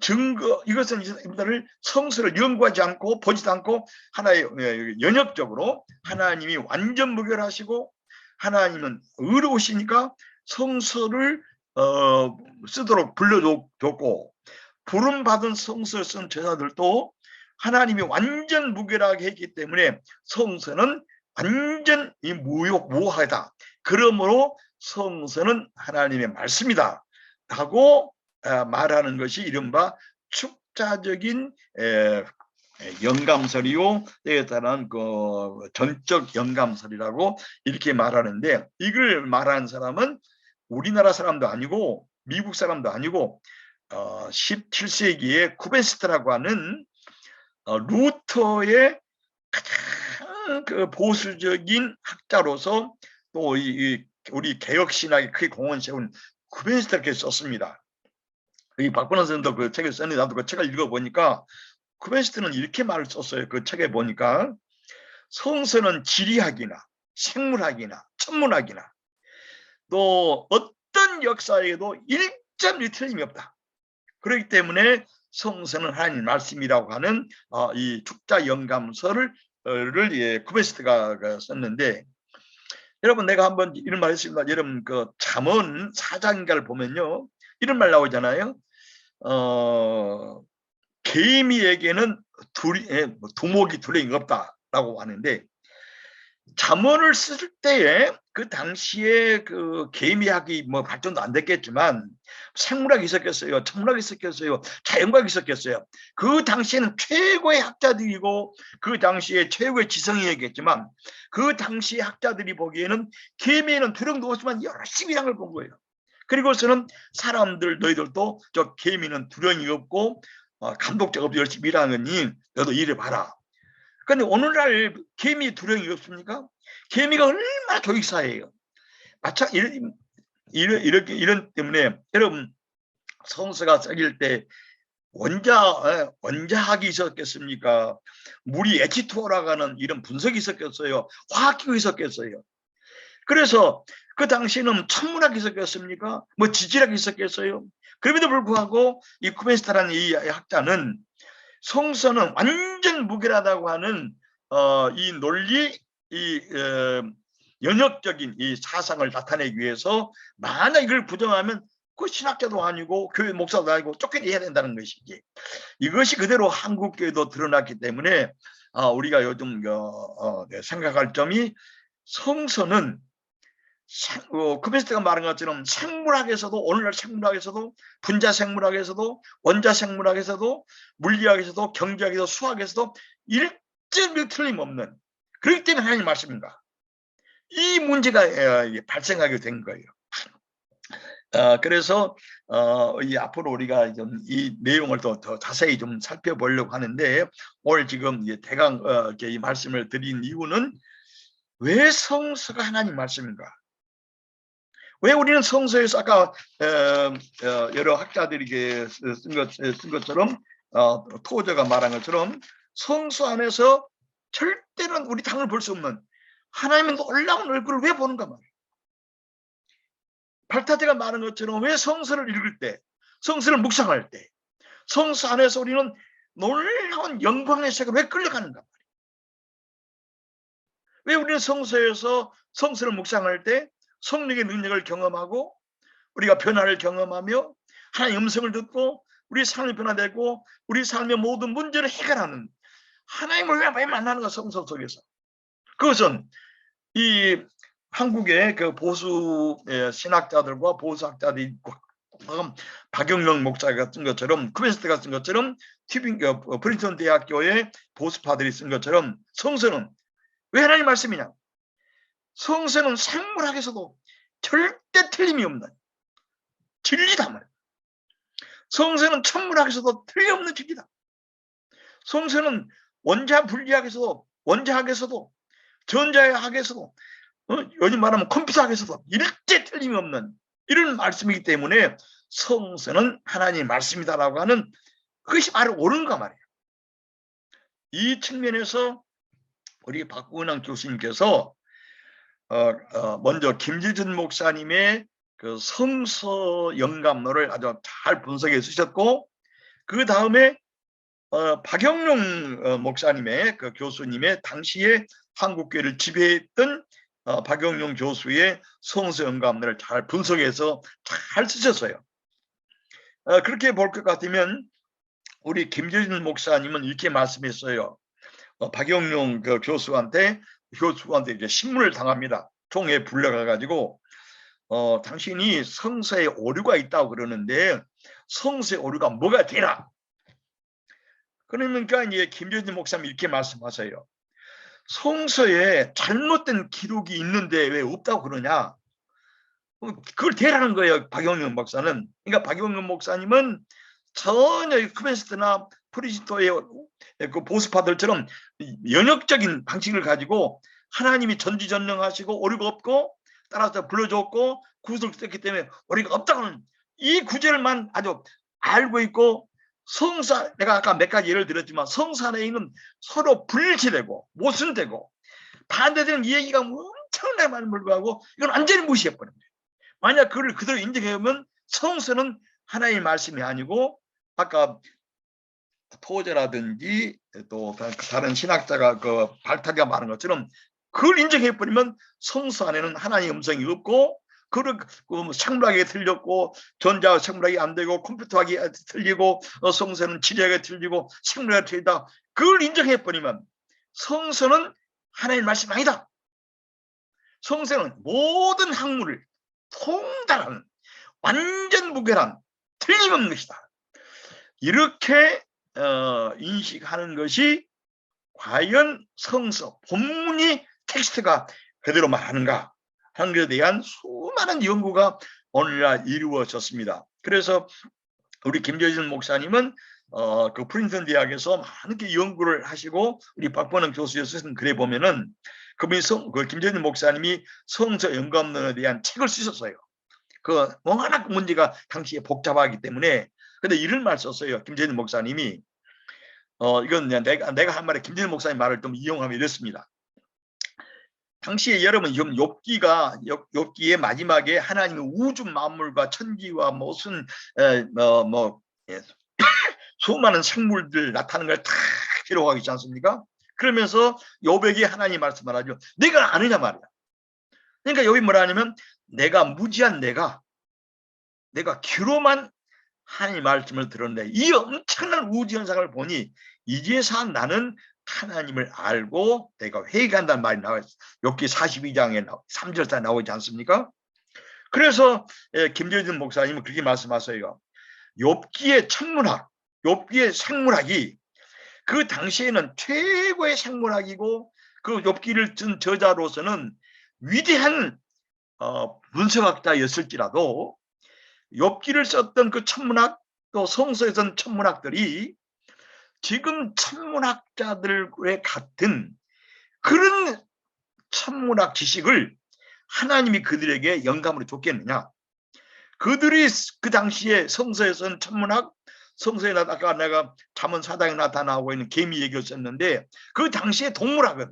증거, 이것은 이들을 성서를 연구하지 않고 보지도 않고 하나의 연역적으로 하나님이 완전 무결하시고 하나님은 의로우시니까 성서를 쓰도록 불러줬고, 부름받은 성서를 쓴 제자들도 하나님이 완전 무결하게 했기 때문에 성서는 완전 무효하다. 그러므로 성서는 하나님의 말씀이다 라고 말하는 것이 이른바 축자적인 영감설이요, 때에 따른 그 전적 영감설이라고 이렇게 말하는데, 이걸 말하는 사람은 우리나라 사람도 아니고 미국 사람도 아니고 17세기에 쿠벤스트라고 하는 루터의 가장 그 보수적인 학자로서 또 우리 개혁신학에 크게 공헌 세운 쿠벤스트가 이렇게 썼습니다. 이 박근혜 선생도 그 책을 썼는데 나도 그 책을 읽어보니까 쿠벤스트는 이렇게 말을 썼어요. 그 책에 보니까 성서는 지리학이나 생물학이나 천문학이나 또 어떤 역사에도 1점 틀림이 없다. 그렇기 때문에 성서는 하나님 말씀이라고 하는 이 축자 영감서를 쿠벤스트가 썼는데, 여러분 내가 한번 이런 말 했습니다. 여러분 그 잠언 4장인가를 보면요, 이런 말 나오잖아요. 개미에게는 두목이 두랭이가 없다라고 하는데, 잠언을 쓸 때에 그 당시에 그 개미학이 뭐 발전도 안 됐겠지만 생물학이 있었겠어요, 천문학이 있었겠어요, 자연과학이 있었겠어요. 그 당시에는 최고의 학자들이고 그 당시에 최고의 지성이었겠지만 그 당시의 학자들이 보기에는 개미에는 두령도 없지만 열심히 한 걸 본 거예요. 그리고서는 사람들 너희들도 저 개미는 두령이 없고 감독자가 없이 열심히 일하느니 너도 일해봐라. 그런데 오늘날 개미 두령이 없습니까? 개미가 얼마나 교육사예요. 이런 때문에 여러분 성서가 써질 때 원자학이 있었겠습니까? 물이 H2O라고 하는 이런 분석이 있었겠어요? 화학기가 있었겠어요? 그래서 그 당시에는 천문학이 있었겠습니까? 뭐 지질학이 있었겠어요? 그럼에도 불구하고 이 쿠벤스트라는 이 학자는 성서는 완전 무결하다고 하는 이 논리, 이 연역적인 이 사상을 나타내기 위해서 만약 이걸 부정하면 그 신학자도 아니고 교회 목사도 아니고 쫓겨내야 된다는 것이지. 이것이 그대로 한국교회도 드러났기 때문에 우리가 요즘 생각할 점이, 성서는 쿠벤스트가 말한 것처럼 생물학에서도, 오늘날 생물학에서도, 분자생물학에서도, 원자생물학에서도, 물리학에서도, 경제학에서도, 수학에서도 1점이 틀림없는, 그렇기 때문에 하나님 말씀인가, 이 문제가 발생하게 된 거예요. 그래서 앞으로 우리가 좀 이 내용을 더 자세히 좀 살펴보려고 하는데, 오늘 지금 대강 이 말씀을 드린 이유는 왜 성서가 하나님 말씀인가? 왜 우리는 성서에서 아까 여러 학자들이 쓴 것처럼 토저가 말한 것처럼 성서 안에서 절대로 우리 당을 볼 수 없는 하나님의 놀라운 얼굴을 왜 보는가 말이에요. 발타제가 말한 것처럼 왜 성서를 읽을 때, 성서를 묵상할 때 성서 안에서 우리는 놀라운 영광의 세계로 왜 끌려가는가 말이에요. 왜 우리는 성서에서 성서를 묵상할 때 성령의 능력을 경험하고 우리가 변화를 경험하며 하나님의 음성을 듣고 우리 삶이 변화되고 우리 삶의 모든 문제를 해결하는 하나님을 왜 만나는가, 성서 속에서. 그것은 이 한국의 그 보수 신학자들과 보수학자들이 있고, 박영영 목사 같은 것처럼, 쿠벤스트 같은 것처럼, 프린스턴 대학교의 보수파들이 쓴 것처럼 성서는 왜 하나님 말씀이냐? 성서는 생물학에서도 절대 틀림이 없는 진리다 말이야. 성서는 천문학에서도 틀림없는 진리다. 성서는 원자분리학에서도, 원자학에서도, 전자학에서도, 요즘 말하면 컴퓨터학에서도 일제 틀림이 없는 이런 말씀이기 때문에 성서는 하나님의 말씀이다라고 하는 그것이 바로 옳은가 말이에요. 이 측면에서 우리 박구은왕 교수님께서 먼저 김지준 목사님의 그 성서 영감론을 아주 잘 분석해 주셨고, 그 다음에 박영룡 목사님의 그 교수님의 당시에 한국교회를 지배했던 박영룡 교수의 성서 영감론을 잘 분석해서 잘 쓰셨어요. 그렇게 볼 것 같으면 우리 김재준 목사님은 이렇게 말씀했어요. 박영룡 그 교수한테 이제 신문을 당합니다. 총회에 불려가 가지고 당신이 성서에 오류가 있다고 그러는데 성서에 오류가 뭐가 되나? 그러니까 이제 김재준 목사님이 이렇게 말씀하세요. 성서에 잘못된 기록이 있는데 왜 없다고 그러냐? 그걸 대라는 거예요, 박영룡 목사는. 그러니까 박영룡 목사님은 전혀 크리스트나 프리스토의 그 보수파들처럼 연역적인 방식을 가지고 하나님이 전지전능하시고 오류가 없고 따라서 불러줬고 구속됐기 때문에 오류가 없다는 이 구절만 아주 알고 있고, 성사, 내가 아까 몇 가지 예를 들었지만 성사 안에 있는 서로 분리되고 모순되고 반대되는 이 얘기가 엄청나게 많은 불구하고 이건 완전히 무시해버린 거예요. 만약 그걸 그대로 인정해보면 성서는 하나님의 말씀이 아니고, 아까 토저라든지 또 다른 신학자가 그 발탁가 말한 것처럼 그걸 인정해버리면 성서 안에는 하나님의 음성이 없고, 그걸 생물학이 틀렸고 전자 생물학이 안 되고 컴퓨터학이 틀리고 성서는 지리학이 틀리고 생물학이 틀리다, 그걸 인정해버리면 성서는 하나님의 말씀 아니다. 성서는 모든 학문을 통달한 완전 무결한 틀림없는 것이다. 이렇게 인식하는 것이 과연 성서 본문이 텍스트가 그대로 말하는가 하는 것에 대한 수많은 연구가 오늘날 이루어졌습니다. 그래서 우리 김재준 목사님은 그 프린스턴 대학에서 많은 연구를 하시고, 우리 박번영 교수의 쓴 글에 보면은 그분이 그 김재준 목사님이 성서 영감론에 대한 책을 쓰셨어요. 그 워낙 문제가 당시에 복잡하기 때문에. 근데 이런 말 썼어요, 김재준 목사님이. 이건 내가 한 말에 김재준 목사님 말을 좀 이용하면 이렇습니다. 당시에 여러분 욥기의 마지막에 하나님의 우주 만물과 천지와 무슨 수많은 생물들 나타나는 걸 다 기록하고 있지 않습니까? 그러면서 욥에게 하나님 말씀을 하죠. 네가 아느냐 말이야. 그러니까 욥이 뭐라 하냐면, 내가 무지한 내가 귀로만 하나님 말씀을 들었는데 이 엄청난 우주 현상을 보니 이제서 나는 하나님을 알고 내가 회개한다는 말이 나와요. 욥기 42장에 3절에 나오지 않습니까? 그래서 김재준 목사님은 그렇게 말씀하세요. 욥기의 천문학, 욥기의 생물학이 그 당시에는 최고의 생물학이고, 그 욥기를 쓴 저자로서는 위대한 분석학자였을지라도 욥기를 썼던 그 천문학, 또 성서에 쓴 천문학들이 지금 천문학자들의 같은 그런 천문학 지식을 하나님이 그들에게 영감으로 줬겠느냐? 그들이 그 당시에 성서에 쓴 천문학, 성서에 아까 내가 잠언 4장에 나타나고 있는 개미 얘기였었는데, 그 당시에 동물학은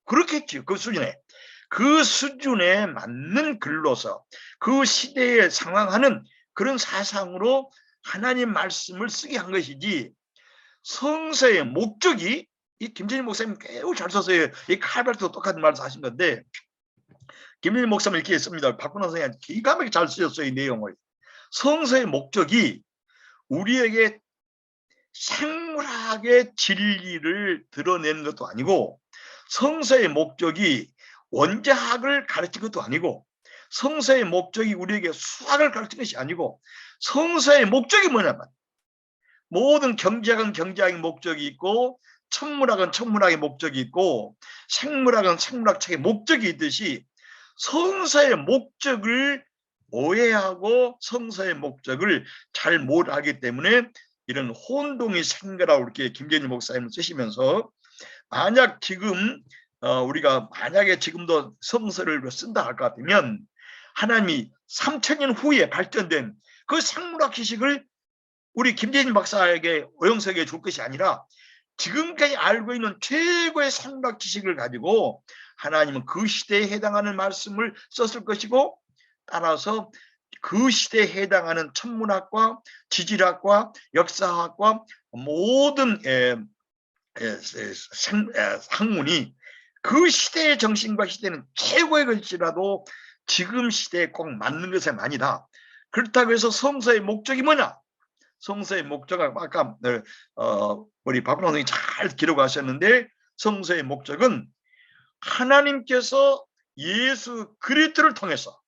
그렇겠죠. 그 수준에 맞는 글로서 그 시대에 상황하는 그런 사상으로 하나님 말씀을 쓰게 한 것이지, 성서의 목적이, 이 김재준 목사님 매우 잘 썼어요. 이 칼발트도 똑같은 말을 하신 건데, 김재준 목사님 이렇게 했습니다. 박근홍 선생님 기가 막히게 잘 쓰셨어요, 이 내용을. 성서의 목적이 우리에게 생물학의 진리를 드러내는 것도 아니고, 성서의 목적이 원자학을 가르친 것도 아니고, 성서의 목적이 우리에게 수학을 가르친 것이 아니고, 성서의 목적이 뭐냐면, 모든 경제학은 경제학의 목적이 있고, 천문학은 천문학의 목적이 있고, 생물학은 생물학책의 목적이 있듯이 성서의 목적을 오해하고 성서의 목적을 잘 못 알기 때문에 이런 혼동이 생겨라고 이렇게 김재준 목사님 쓰시면서, 만약 지금 우리가 만약에 지금도 성서를 쓴다 할 것 같으면 하나님이 3000년 후에 발전된 그 생물학 지식을 우리 김재진 박사에게 오영석에게 줄 것이 아니라 지금까지 알고 있는 최고의 생물학 지식을 가지고 하나님은 그 시대에 해당하는 말씀을 썼을 것이고, 따라서 그 시대에 해당하는 천문학과 지질학과 역사학과 모든 학문이 그 시대의 정신과 시대는 최고의 것이라도 지금 시대에 꼭 맞는 것은 아니다. 그렇다고 해서 성서의 목적이 뭐냐? 성서의 목적은 아까 우리 박근홍 선생님이 잘 기록하셨는데, 성서의 목적은 하나님께서 예수 그리스도를 통해서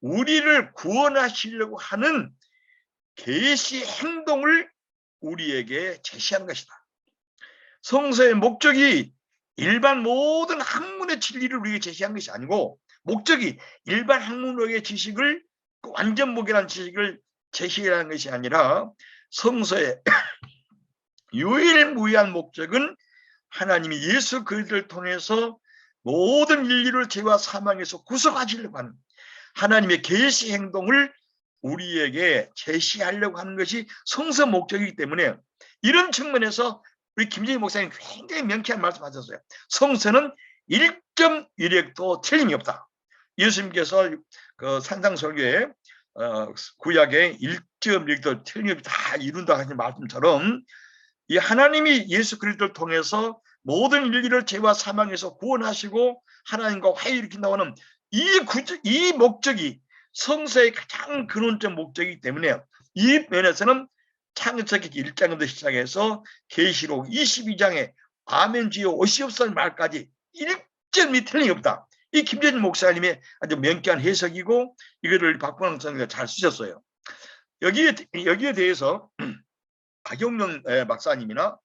우리를 구원하시려고 하는 계시 행동을 우리에게 제시한 것이다. 성서의 목적이 일반 모든 학문의 진리를 우리에게 제시한 것이 아니고, 목적이 일반 학문의 지식을, 완전무결한 지식을 제시하는 것이 아니라, 성서의 유일무이한 목적은 하나님이 예수 그리스도를 통해서 모든 인류를 죄와 사망에서 구속하시려고 하는 하나님의 계시 행동을 우리에게 제시하려고 하는 것이 성서 목적이기 때문에, 이런 측면에서 우리 김재희 목사님 굉장히 명쾌한 말씀하셨어요. 성서는 1.1획도 틀림이 없다. 예수님께서 그 산상설교에 구약의 1.1획도 틀림이 다 이룬다 하신 말씀처럼, 이 하나님이 예수 그리스도를 통해서 모든 인류를 죄와 사망에서 구원하시고 하나님과 화해 일으킨다고 하는 이 목적이 성서의 가장 근원적 목적이기 때문에, 이 면에서는 창세기 1장부터 시작해서 계시록 22장에 아멘 주여 오시옵소서 말까지 1점이 틀림이 없다. 이 김재진 목사님의 아주 명쾌한 해석이고, 이거를 박근홍 선생님이 잘 쓰셨어요. 여기에 대해서 박용룡 박사님이나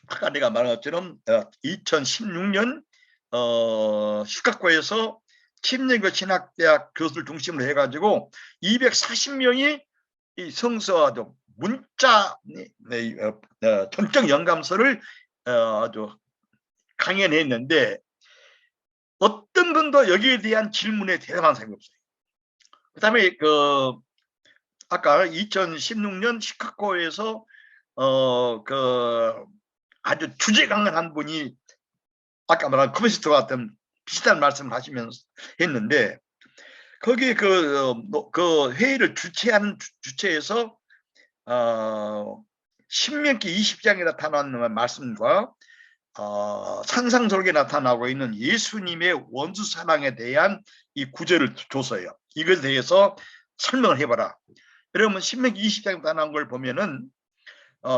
아까 내가 말한 것처럼 2016년 시카고에서 침례교 신학대학 교수를 중심으로 해가지고 240명이 이 성서 문자 전적 영감서를 아주 강연했는데, 어떤 분도 여기에 대한 질문에 대답한 사람이 없어요. 그다음에 아까 2016년 시카고에서 아주 주제 강한 분이 아까 말한 커미스터 같은 비슷한 말씀을 하시면서 했는데, 거기에 그 회의를 주최하는 주체에서 신명기 20장에 나타나는 말씀과 산상설계에 나타나고 있는 예수님의 원수 사랑에 대한 이 구절을 줬어요. 이것에 대해서 설명을 해봐라. 여러분 신명기 20장에 나타난 걸 보면은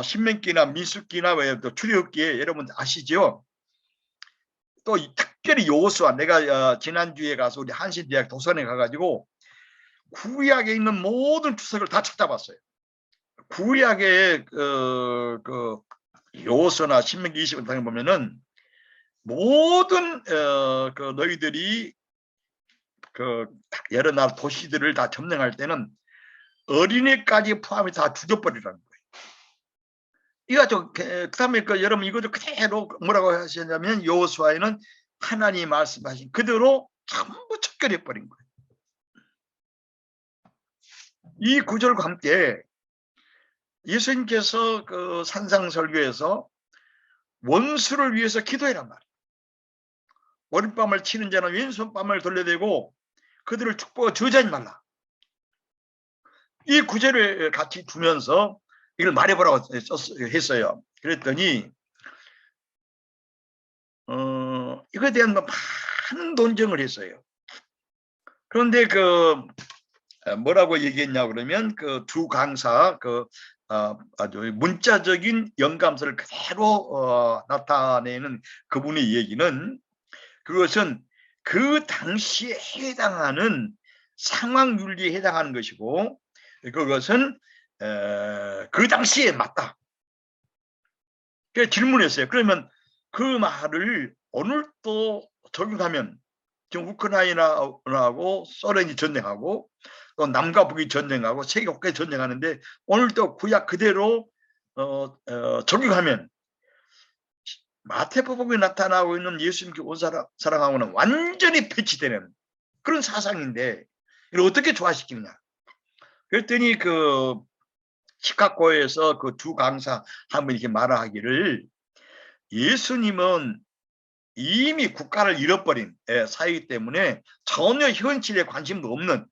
신명기나 민수기나 출애굽기에 여러분 아시죠? 또 특별히 여호수아, 내가 지난주에 가서 우리 한신대학 도서관에 가가지고 구약에 있는 모든 주석을 다 찾아봤어요. 구약의 여호수아나 신명기 20장에 보면은 모든 너희들이 여러 나라 도시들을 다 점령할 때는 어린애까지 포함해 다 죽여버리라는 거예요. 이거 그다음에 여러분 이것도 그대로 뭐라고 하셨냐면, 여호수아에는 하나님이 말씀하신 그대로 전부 척결해 버린 거예요. 이 구절과 함께 예수님께서 그 산상설교에서 원수를 위해서 기도해란 말이에요. 머리밤을 치는 자는 왼손밤을 돌려대고 그들을 축복하고 저주하지 말라. 이 구절을 같이 두면서 이걸 말해보라고 했어요. 그랬더니 이거에 대한 많은 논쟁을 했어요. 그런데 뭐라고 얘기했냐 그러면, 그 두 강사 아주 문자적인 영감서를 그대로 나타내는 그분의 얘기는, 그것은 그 당시에 해당하는 상황윤리에 해당하는 것이고, 그것은 그 당시에 맞다. 그래서 질문했어요. 그러면 그 말을 오늘도 적용하면, 지금 우크라이나하고 소련이 전쟁하고 또 남과 북이 전쟁하고 세계 국가에 전쟁하는데, 오늘도 구약 그대로 적용하면 마태복음에 나타나고 있는 예수님께 온 사랑하고는 완전히 배치되는 그런 사상인데, 이걸 어떻게 조화시키느냐. 그랬더니 그 시카고에서 그 두 강사 한 분이 이렇게 말하기를, 예수님은 이미 국가를 잃어버린 사이기 때문에 전혀 현실에 관심도 없는,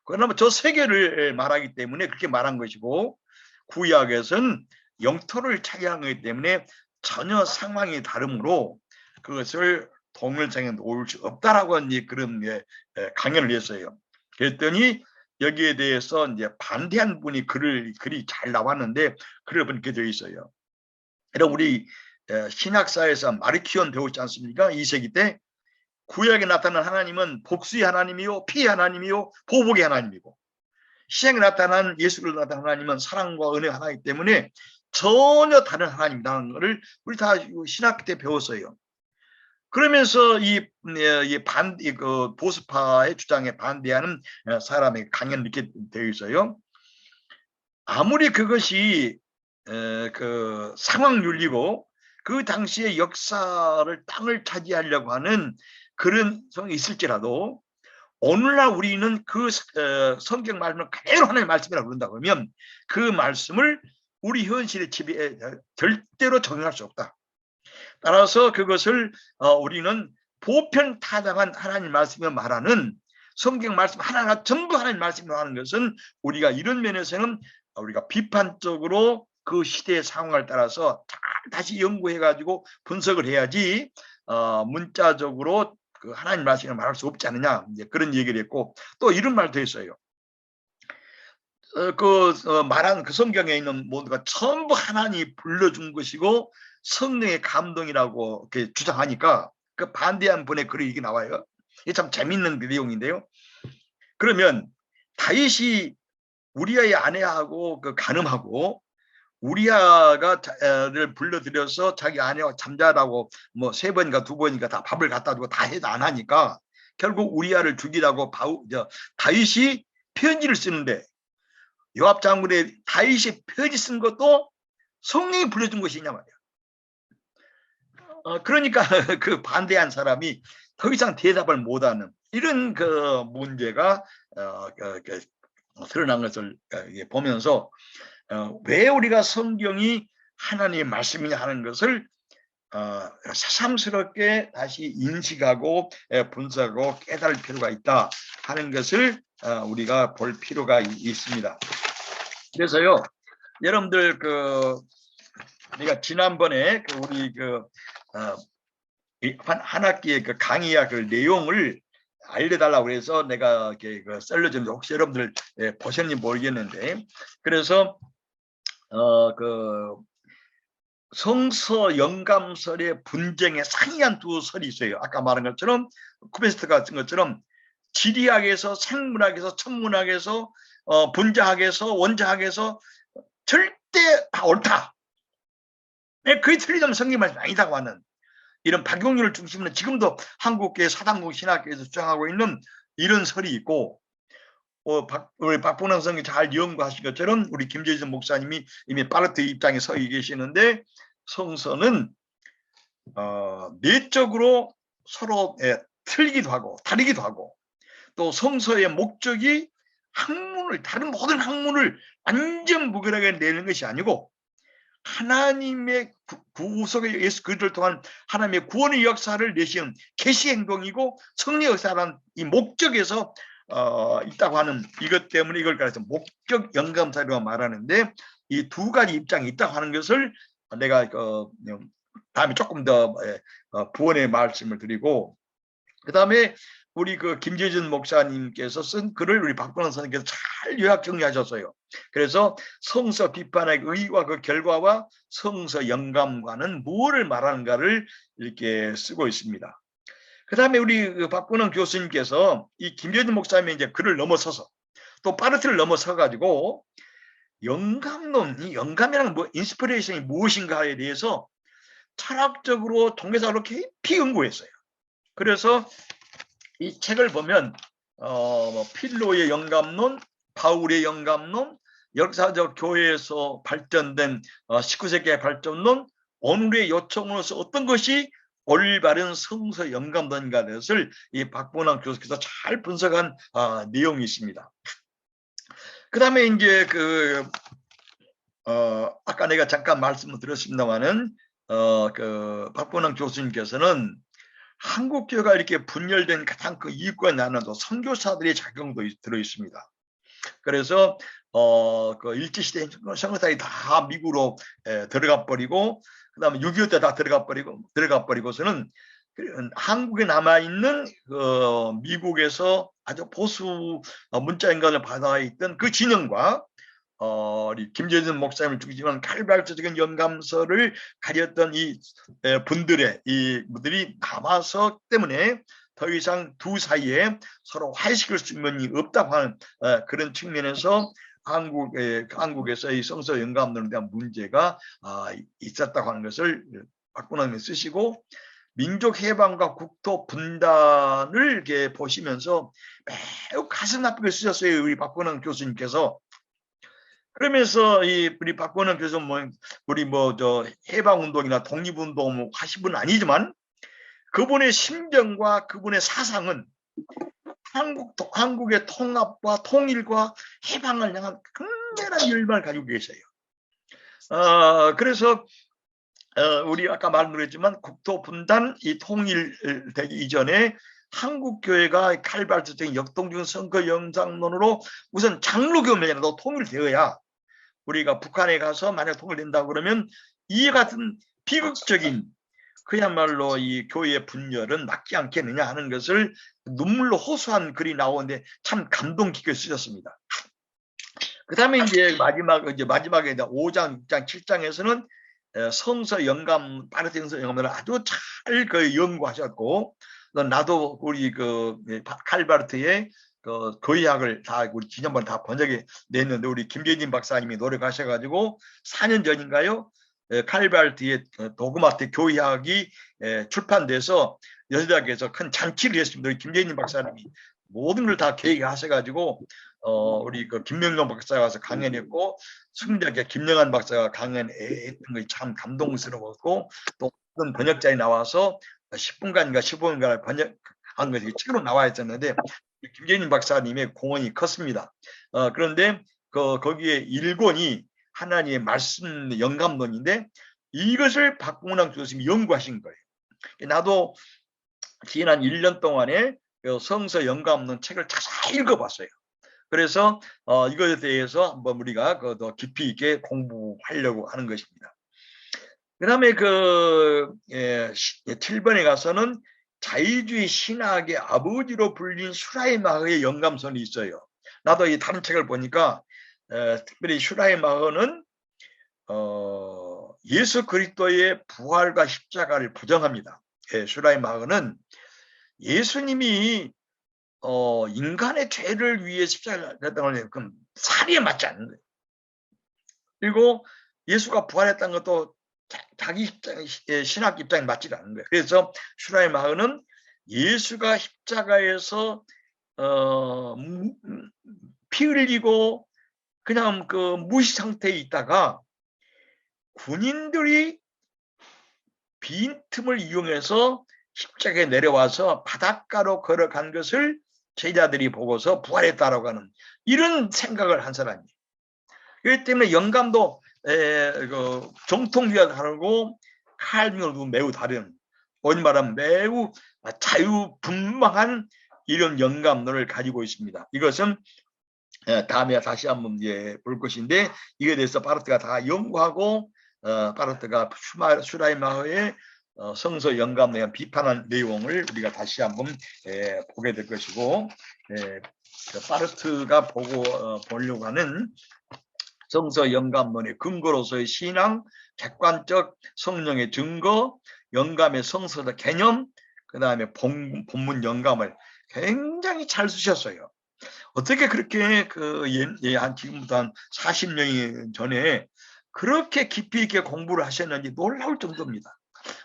그러나 저 세계를 말하기 때문에 그렇게 말한 것이고, 구약에서는 영토를 차지한 거기 때문에 전혀 상황이 다르므로 그것을 동일성에 놓을 수 없다라고 이제 그런 강연을 했어요. 그랬더니 여기에 대해서 이제 반대한 분이 글이 잘 나왔는데, 글을 보니까 되어 있어요. 그럼 우리 신학사에서 마르키온 배우지 않습니까? 2세기 때 구약에 나타난 하나님은 복수의 하나님이요, 피의 하나님이요, 보복의 하나님이고, 시행에 나타난 예수를 나타난 하나님은 사랑과 은혜의 하나이기 때문에 전혀 다른 하나님이라는 것을 우리 다 신학 때 배웠어요. 그러면서 그 보수파의 주장에 반대하는 사람의 강연을 이렇게 되어 있어요. 아무리 그것이 그 상황윤리고 그 당시의 역사를 땅을 차지하려고 하는 그런 성이 있을지라도, 오늘날 우리는 그 성경 말씀을 그대로 하나님의 말씀이라고 그런다 그러면 그 말씀을 우리 현실의 지배에 절대로 적용할 수 없다. 따라서 그것을 우리는 보편타당한 하나님 말씀을 말하는, 성경 말씀 하나가 전부 하나님 말씀을 하는 것은, 우리가 이런 면에서는 우리가 비판적으로 그 시대의 상황을 따라서 다시 연구해 가지고 분석을 해야지 문자적으로 그 하나님 말씀을 말할 수 없지 않느냐, 이제 그런 얘기를 했고, 또 이런 말도 했어요. 말한 그 성경에 있는 모두가 전부 하나님이 불러준 것이고 성령의 감동이라고 이렇게 주장하니까 그 반대한 분의 글이 이게 나와요. 이게 참 재밌는 그 내용인데요. 그러면 다윗이 우리아의 아내하고 그 간음하고, 우리아가를 불러들여서 자기 아내와 잠자라고 뭐 3번인가 2번인가 다 밥을 갖다 주고 다 해도 안 하니까 결국 우리아를 죽이라고 다윗이 편지를 쓰는데, 요압 장군의 다윗이 편지 쓴 것도 성령이 불러준 것이냐 말이야. 그러니까 그 반대한 사람이 더 이상 대답을 못하는 이런 그 문제가 드러난 것을 보면서, 왜 우리가 성경이 하나님의 말씀이냐 하는 것을 새삼스럽게 다시 인식하고 분석하고 깨달을 필요가 있다 하는 것을 우리가 볼 필요가 있습니다. 그래서요, 여러분들 내가 지난번에 우리 한 학기의 그 강의야 그 내용을 알려달라고 해서 내가 이렇게 썰려줬는데, 혹시 여러분들 보셨는지 모르겠는데, 그래서 성서 영감설의 분쟁의 상이한 두 설이 있어요. 아까 말한 것처럼 쿠베스트 같은 것처럼 지리학에서, 생문학에서, 천문학에서, 분자학에서, 원자학에서 절대 다 옳다. 그게 틀리다면 성경 말씀이 아니다고 하는 이런 박용률을 중심으로 지금도 한국계 사당국 신학계에서 주장하고 있는 이런 설이 있고, 우리 박봉남 선생님이 잘 연구하신 것처럼 우리 김재진 목사님이 이미 파르트 입장에 서 계시는데, 성서는 내적으로 서로 틀리기도 하고 다르기도 하고, 또 성서의 목적이 다른 모든 학문을 완전 무결하게 내는 것이 아니고, 하나님의 구속의 예수 그리스도를 통한 하나님의 구원의 역사를 내시는 계시 행동이고, 성령 역사라는 이 목적에서 있다고 하는 이것 때문에 이걸 가리켜 목적 영감사라고 말하는데, 이 두 가지 입장이 있다고 하는 것을 내가 다음에 조금 더 부언의 말씀을 드리고, 그 다음에 우리 김재준 목사님께서 쓴 글을 우리 박근원 선생님께서 잘 요약 정리하셨어요. 그래서 성서 비판의 의의와 그 결과와 성서 영감과는 무엇을 말하는가를 이렇게 쓰고 있습니다. 그 다음에 우리 박근원 교수님께서 이 김재준 목사님의 이제 글을 넘어서서 또 파르트를 넘어서 가지고 영감이라는 인스피레이션이 무엇인가에 대해서 철학적으로 통계사로 깊이 연구했어요. 그래서 이 책을 보면 필로의 영감론, 바울의 영감론, 역사적 교회에서 발전된 19세기의 발전론, 오늘의 요청으로서 어떤 것이 올바른 성서 영감론인가 것을 이 박봉남 교수께서 잘 분석한 내용이 있습니다. 그 다음에 이제 아까 내가 잠깐 말씀을 드렸습니다만은 그 박봉남 교수님께서는 한국 교회가 이렇게 분열된 가장 큰 이유가 나는도 선교사들의 작용도 들어 있습니다. 그래서 그 일제시대 선교사들이 다 미국으로 들어가 버리고, 그다음에 6.25 때 다 들어가 버리고서는 한국에 남아 있는 미국에서 아주 보수 문자 인간을 받아 있던 그 진영과 우리 김재준 목사님을 죽이지만 칼발트적인 영감서를 가렸던 이 분들이 남아서 때문에 더 이상 두 사이에 서로 화해시킬 수 있는 면이 없다고 하는 그런 측면에서 한국에서 이 성서 영감론에 대한 문제가 있었다고 하는 것을 박근홍이 쓰시고, 민족 해방과 국토 분단을 이렇게 보시면서 매우 가슴 아프게 쓰셨어요, 우리 박근홍 교수님께서. 그러면서 우리 박근홍 교수 우리 해방 운동이나 독립 운동 하신 분은 아니지만 그분의 심정과 그분의 사상은 한국의 통합과 통일과 해방을 향한 강렬한 열망을 가지고 계세요. 그래서 우리 아까 말씀드렸지만 국토 분단, 이 통일되기 이전에 한국 교회가 칼발트적인 역동적인 선거 영상론으로 우선 장로교면이라도 통일되어야, 우리가 북한에 가서 만약 통일된다고 그러면 이 같은 비극적인 그야말로 이 교회의 분열은 막지 않겠느냐 하는 것을 눈물로 호소한 글이 나오는데 참 감동 깊게 쓰셨습니다. 그 다음에 이제 마지막에 5장, 6장, 7장에서는 성서 영감, 파르트 성서 영감을 아주 잘 연구하셨고, 나도 우리 칼바르트의 거의학을 다 우리 지난번 다 번역해 냈는데, 우리 김재진 박사님이 노력하셔가지고 4년 전인가요? 칼바르트의 도그마틱 교의학이 출판돼서 여자대학에서 큰 잔치를 했습니다. 우리 김재진 박사님이 모든 걸 다 계획하셔가지고 우리 김명룡 박사가 와서 강연했고, 승리하게 김영한 박사가 강연했던 것이 참 감동스러웠고, 또 어떤 번역자에 나와서 10분간인가 15분간 번역한 것이 책으로 나와 있었는데 김재진 박사님의 공헌이 컸습니다. 그런데 거기에 1권이 하나님의 말씀 영감론인데 이것을 박봉남 교수님이 연구하신 거예요. 나도 지난 1년 동안에 성서 영감론 책을 자세히 읽어봤어요. 그래서 이것에 대해서 한번 우리가 더 깊이 있게 공부하려고 하는 것입니다. 그 다음에 7번에 가서는 자유주의 신학의 아버지로 불린 슈라이마흐의 영감선이 있어요. 나도 이 다른 책을 보니까 특별히 슈라이마흐는 예수 그리스도의 부활과 십자가를 부정합니다. 슈라이마흐는 예수님이 인간의 죄를 위해 십자가를 했다는 건 그럼 사리에 맞지 않는 거예요. 그리고 예수가 부활했다는 것도 자기 신학 입장에 맞지 않는 거예요. 그래서 슈라이마흐는 예수가 십자가에서 피 흘리고 그냥 무시 상태에 있다가 군인들이 빈틈을 이용해서 십자가에 내려와서 바닷가로 걸어간 것을 제자들이 보고서 부활했다라고 하는 이런 생각을 한 사람이에요. 그렇기 때문에 영감도 정통주의와 다르고 칼빈으로도 매우 다른, 오늘 말하면 매우 자유분방한 이런 영감론을 가지고 있습니다. 이것은 다음에 다시 한번 볼 것인데, 이에 대해서 바르트가 다 연구하고 바르트가 슈라이마흐의 성서 영감론에 대한 비판한 내용을 우리가 다시 한번 보게 될 것이고, 바르트가 보려고 하는 성서 영감론의 근거로서의 신앙, 객관적 성령의 증거, 영감의 성서적 개념, 그 다음에 본문 영감을 굉장히 잘 쓰셨어요. 어떻게 그렇게 지금부터 한 40년 전에 그렇게 깊이 있게 공부를 하셨는지 놀라울 정도입니다.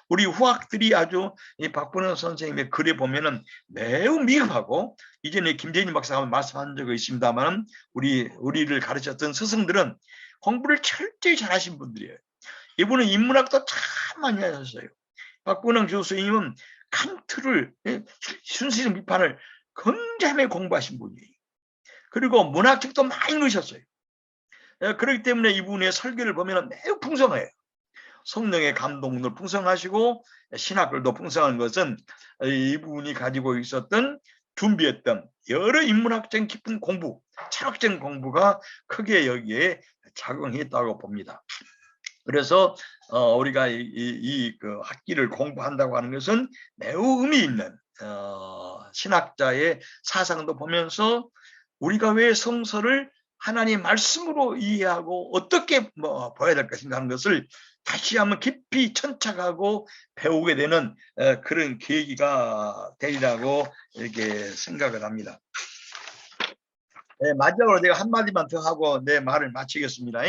우리 후학들이 아주 이 박봉남 선생님의 글에 보면은 매우 미흡하고, 이전에 김재진 박사가 말씀한 적이 있습니다만 우리를 가르쳤던 스승들은 공부를 철저히 잘하신 분들이에요. 이분은 인문학도 참 많이 하셨어요. 박근홍 교수님은 칸트를 순수적 비판을 굉장히 공부하신 분이에요. 그리고 문학책도 많이 읽으셨어요. 그렇기 때문에 이분의 설교를 보면 매우 풍성해요. 성령의 감동도 풍성하시고 신학글도 풍성한 것은 이분이 가지고 있었던 준비했던 여러 인문학적 깊은 공부, 철학적 공부가 크게 여기에 작용했다고 봅니다. 그래서 우리가 그 학기를 공부한다고 하는 것은 매우 의미 있는 신학자의 사상도 보면서 우리가 왜 성서를 하나님 말씀으로 이해하고 어떻게 봐야 될 것인가 하는 것을 다시 한번 깊이 천착하고 배우게 되는 그런 계기가 되리라고 이렇게 생각을 합니다. 네, 마지막으로 내가 한마디만 더 하고 내 말을 마치겠습니다.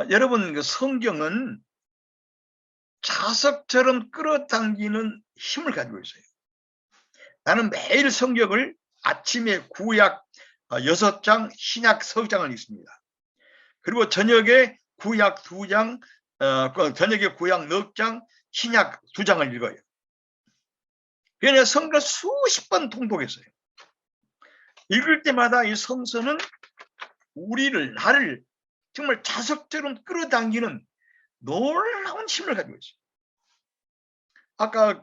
여러분, 그 성경은 자석처럼 끌어당기는 힘을 가지고 있어요. 나는 매일 성경을 아침에 구약 6장, 신약 3장을 읽습니다. 그리고 저녁에 구약 2장, 저녁에 구약 4장, 신약 2장을 읽어요. 그래서 성경을 수십 번 통독했어요. 읽을 때마다 이 성서는 나를 정말 자석처럼 끌어당기는 놀라운 힘을 가지고 있어요. 아까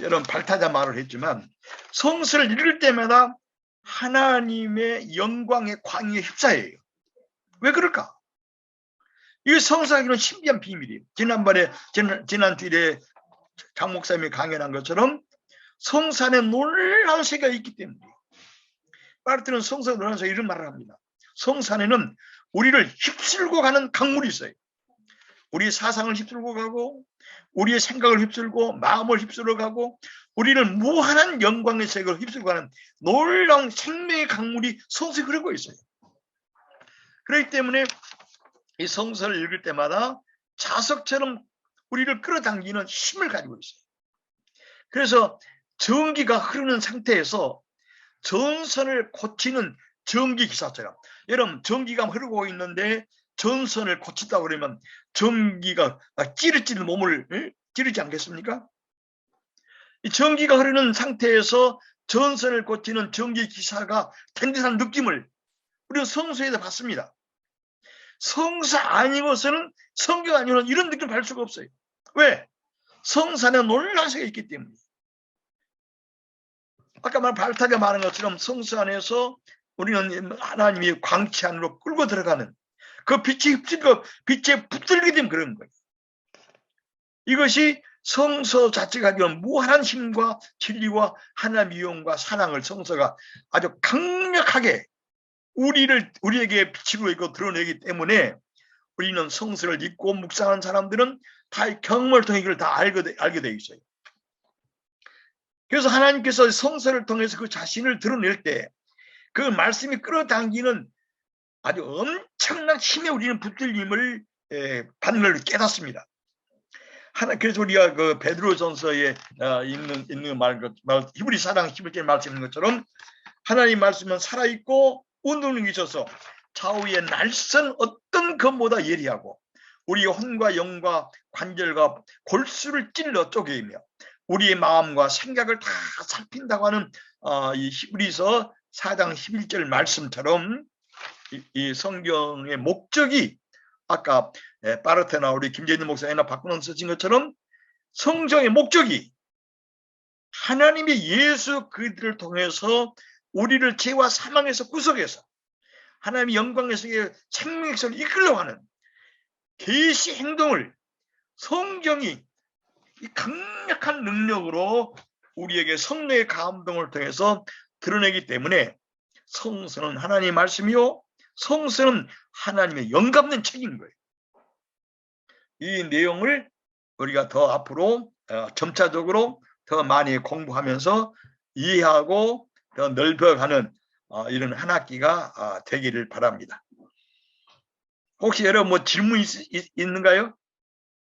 여러분 발타자 말을 했지만 성서를 읽을 때마다 하나님의 영광의 광의에 휩싸여요. 왜 그럴까? 이 성서학에는 신비한 비밀이에요. 지난 주일에 장 목사님이 강연한 것처럼 성서 안에 놀라운 세계가 있기 때문에 파르트는 성서 놀라운 세계 이런 말을 합니다. 성서 안에는 우리를 휩쓸고 가는 강물이 있어요. 우리 사상을 휩쓸고 가고 우리의 생각을 휩쓸고 마음을 휩쓸어 가고 우리를 무한한 영광의 세계로 휩쓸고 가는 놀라운 생명의 강물이 성서에 흐르고 있어요. 그렇기 때문에 이 성서를 읽을 때마다 자석처럼 우리를 끌어당기는 힘을 가지고 있어요. 그래서 전기가 흐르는 상태에서 전선을 고치는 전기기사처럼, 여러분 전기가 흐르고 있는데 전선을 고친다고 그러면 전기가 찌릿찌릿 몸을 찌르지 않겠습니까? 이 전기가 흐르는 상태에서 전선을 고치는 전기기사가 된 듯한 느낌을 우리는 성서에서 받습니다. 성서 아니고서는, 성경 아니고는 이런 느낌을 받을 수가 없어요. 왜? 성서 안에 놀라운 세계가 있기 때문에. 아까 발타가 말한 것처럼 성서 안에서 우리는 하나님이 광채 안으로 끌고 들어가는 그 빛이 휩쓸고 빛에 붙들게 되면 그런 거예요. 이것이 성서 자체가 가지고 무한한 힘과 진리와 하나님의 영과 사랑을 성서가 아주 강력하게 우리에게 비치고 있고 드러내기 때문에 우리는 성서를 읽고 묵상하는 사람들은 다 경험을 통해 이걸 다 알게 되어 있어요. 그래서 하나님께서 성서를 통해서 그 자신을 드러낼 때 그 말씀이 끌어당기는 아주 엄청난 힘에 우리는 붙들림을 받는 걸 깨닫습니다. 그래서 우리가 그 베드로전서에 있는 히브리 4장 11절 말씀 있는 것처럼 하나님 말씀은 살아있고 운동력이 있어서 좌우의 날선 어떤 것보다 예리하고 우리의 혼과 영과 관절과 골수를 찔러 쪼개이며 우리의 마음과 생각을 다 살핀다고 하는 이 히브리서 4장 11절 말씀처럼 이 성경의 목적이 아까 파르테나 우리 김재인 목사님이나 박근홍 쓰신 것처럼 성경의 목적이 하나님의 예수 그리스도를 통해서 우리를 죄와 사망에서 구속해서 하나님의 영광의 세계 생명의 세계를 이끌어가는 계시 행동을 성경이 이 강력한 능력으로 우리에게 성령의 감동을 통해서 드러내기 때문에 성서는 하나님의 말씀이요 성서는 하나님의 영감된 책인 거예요. 이 내용을 우리가 더 앞으로 점차적으로 더 많이 공부하면서 이해하고 더 넓혀가는 이런 한 학기가 되기를 바랍니다. 혹시 여러분 질문 있는가요?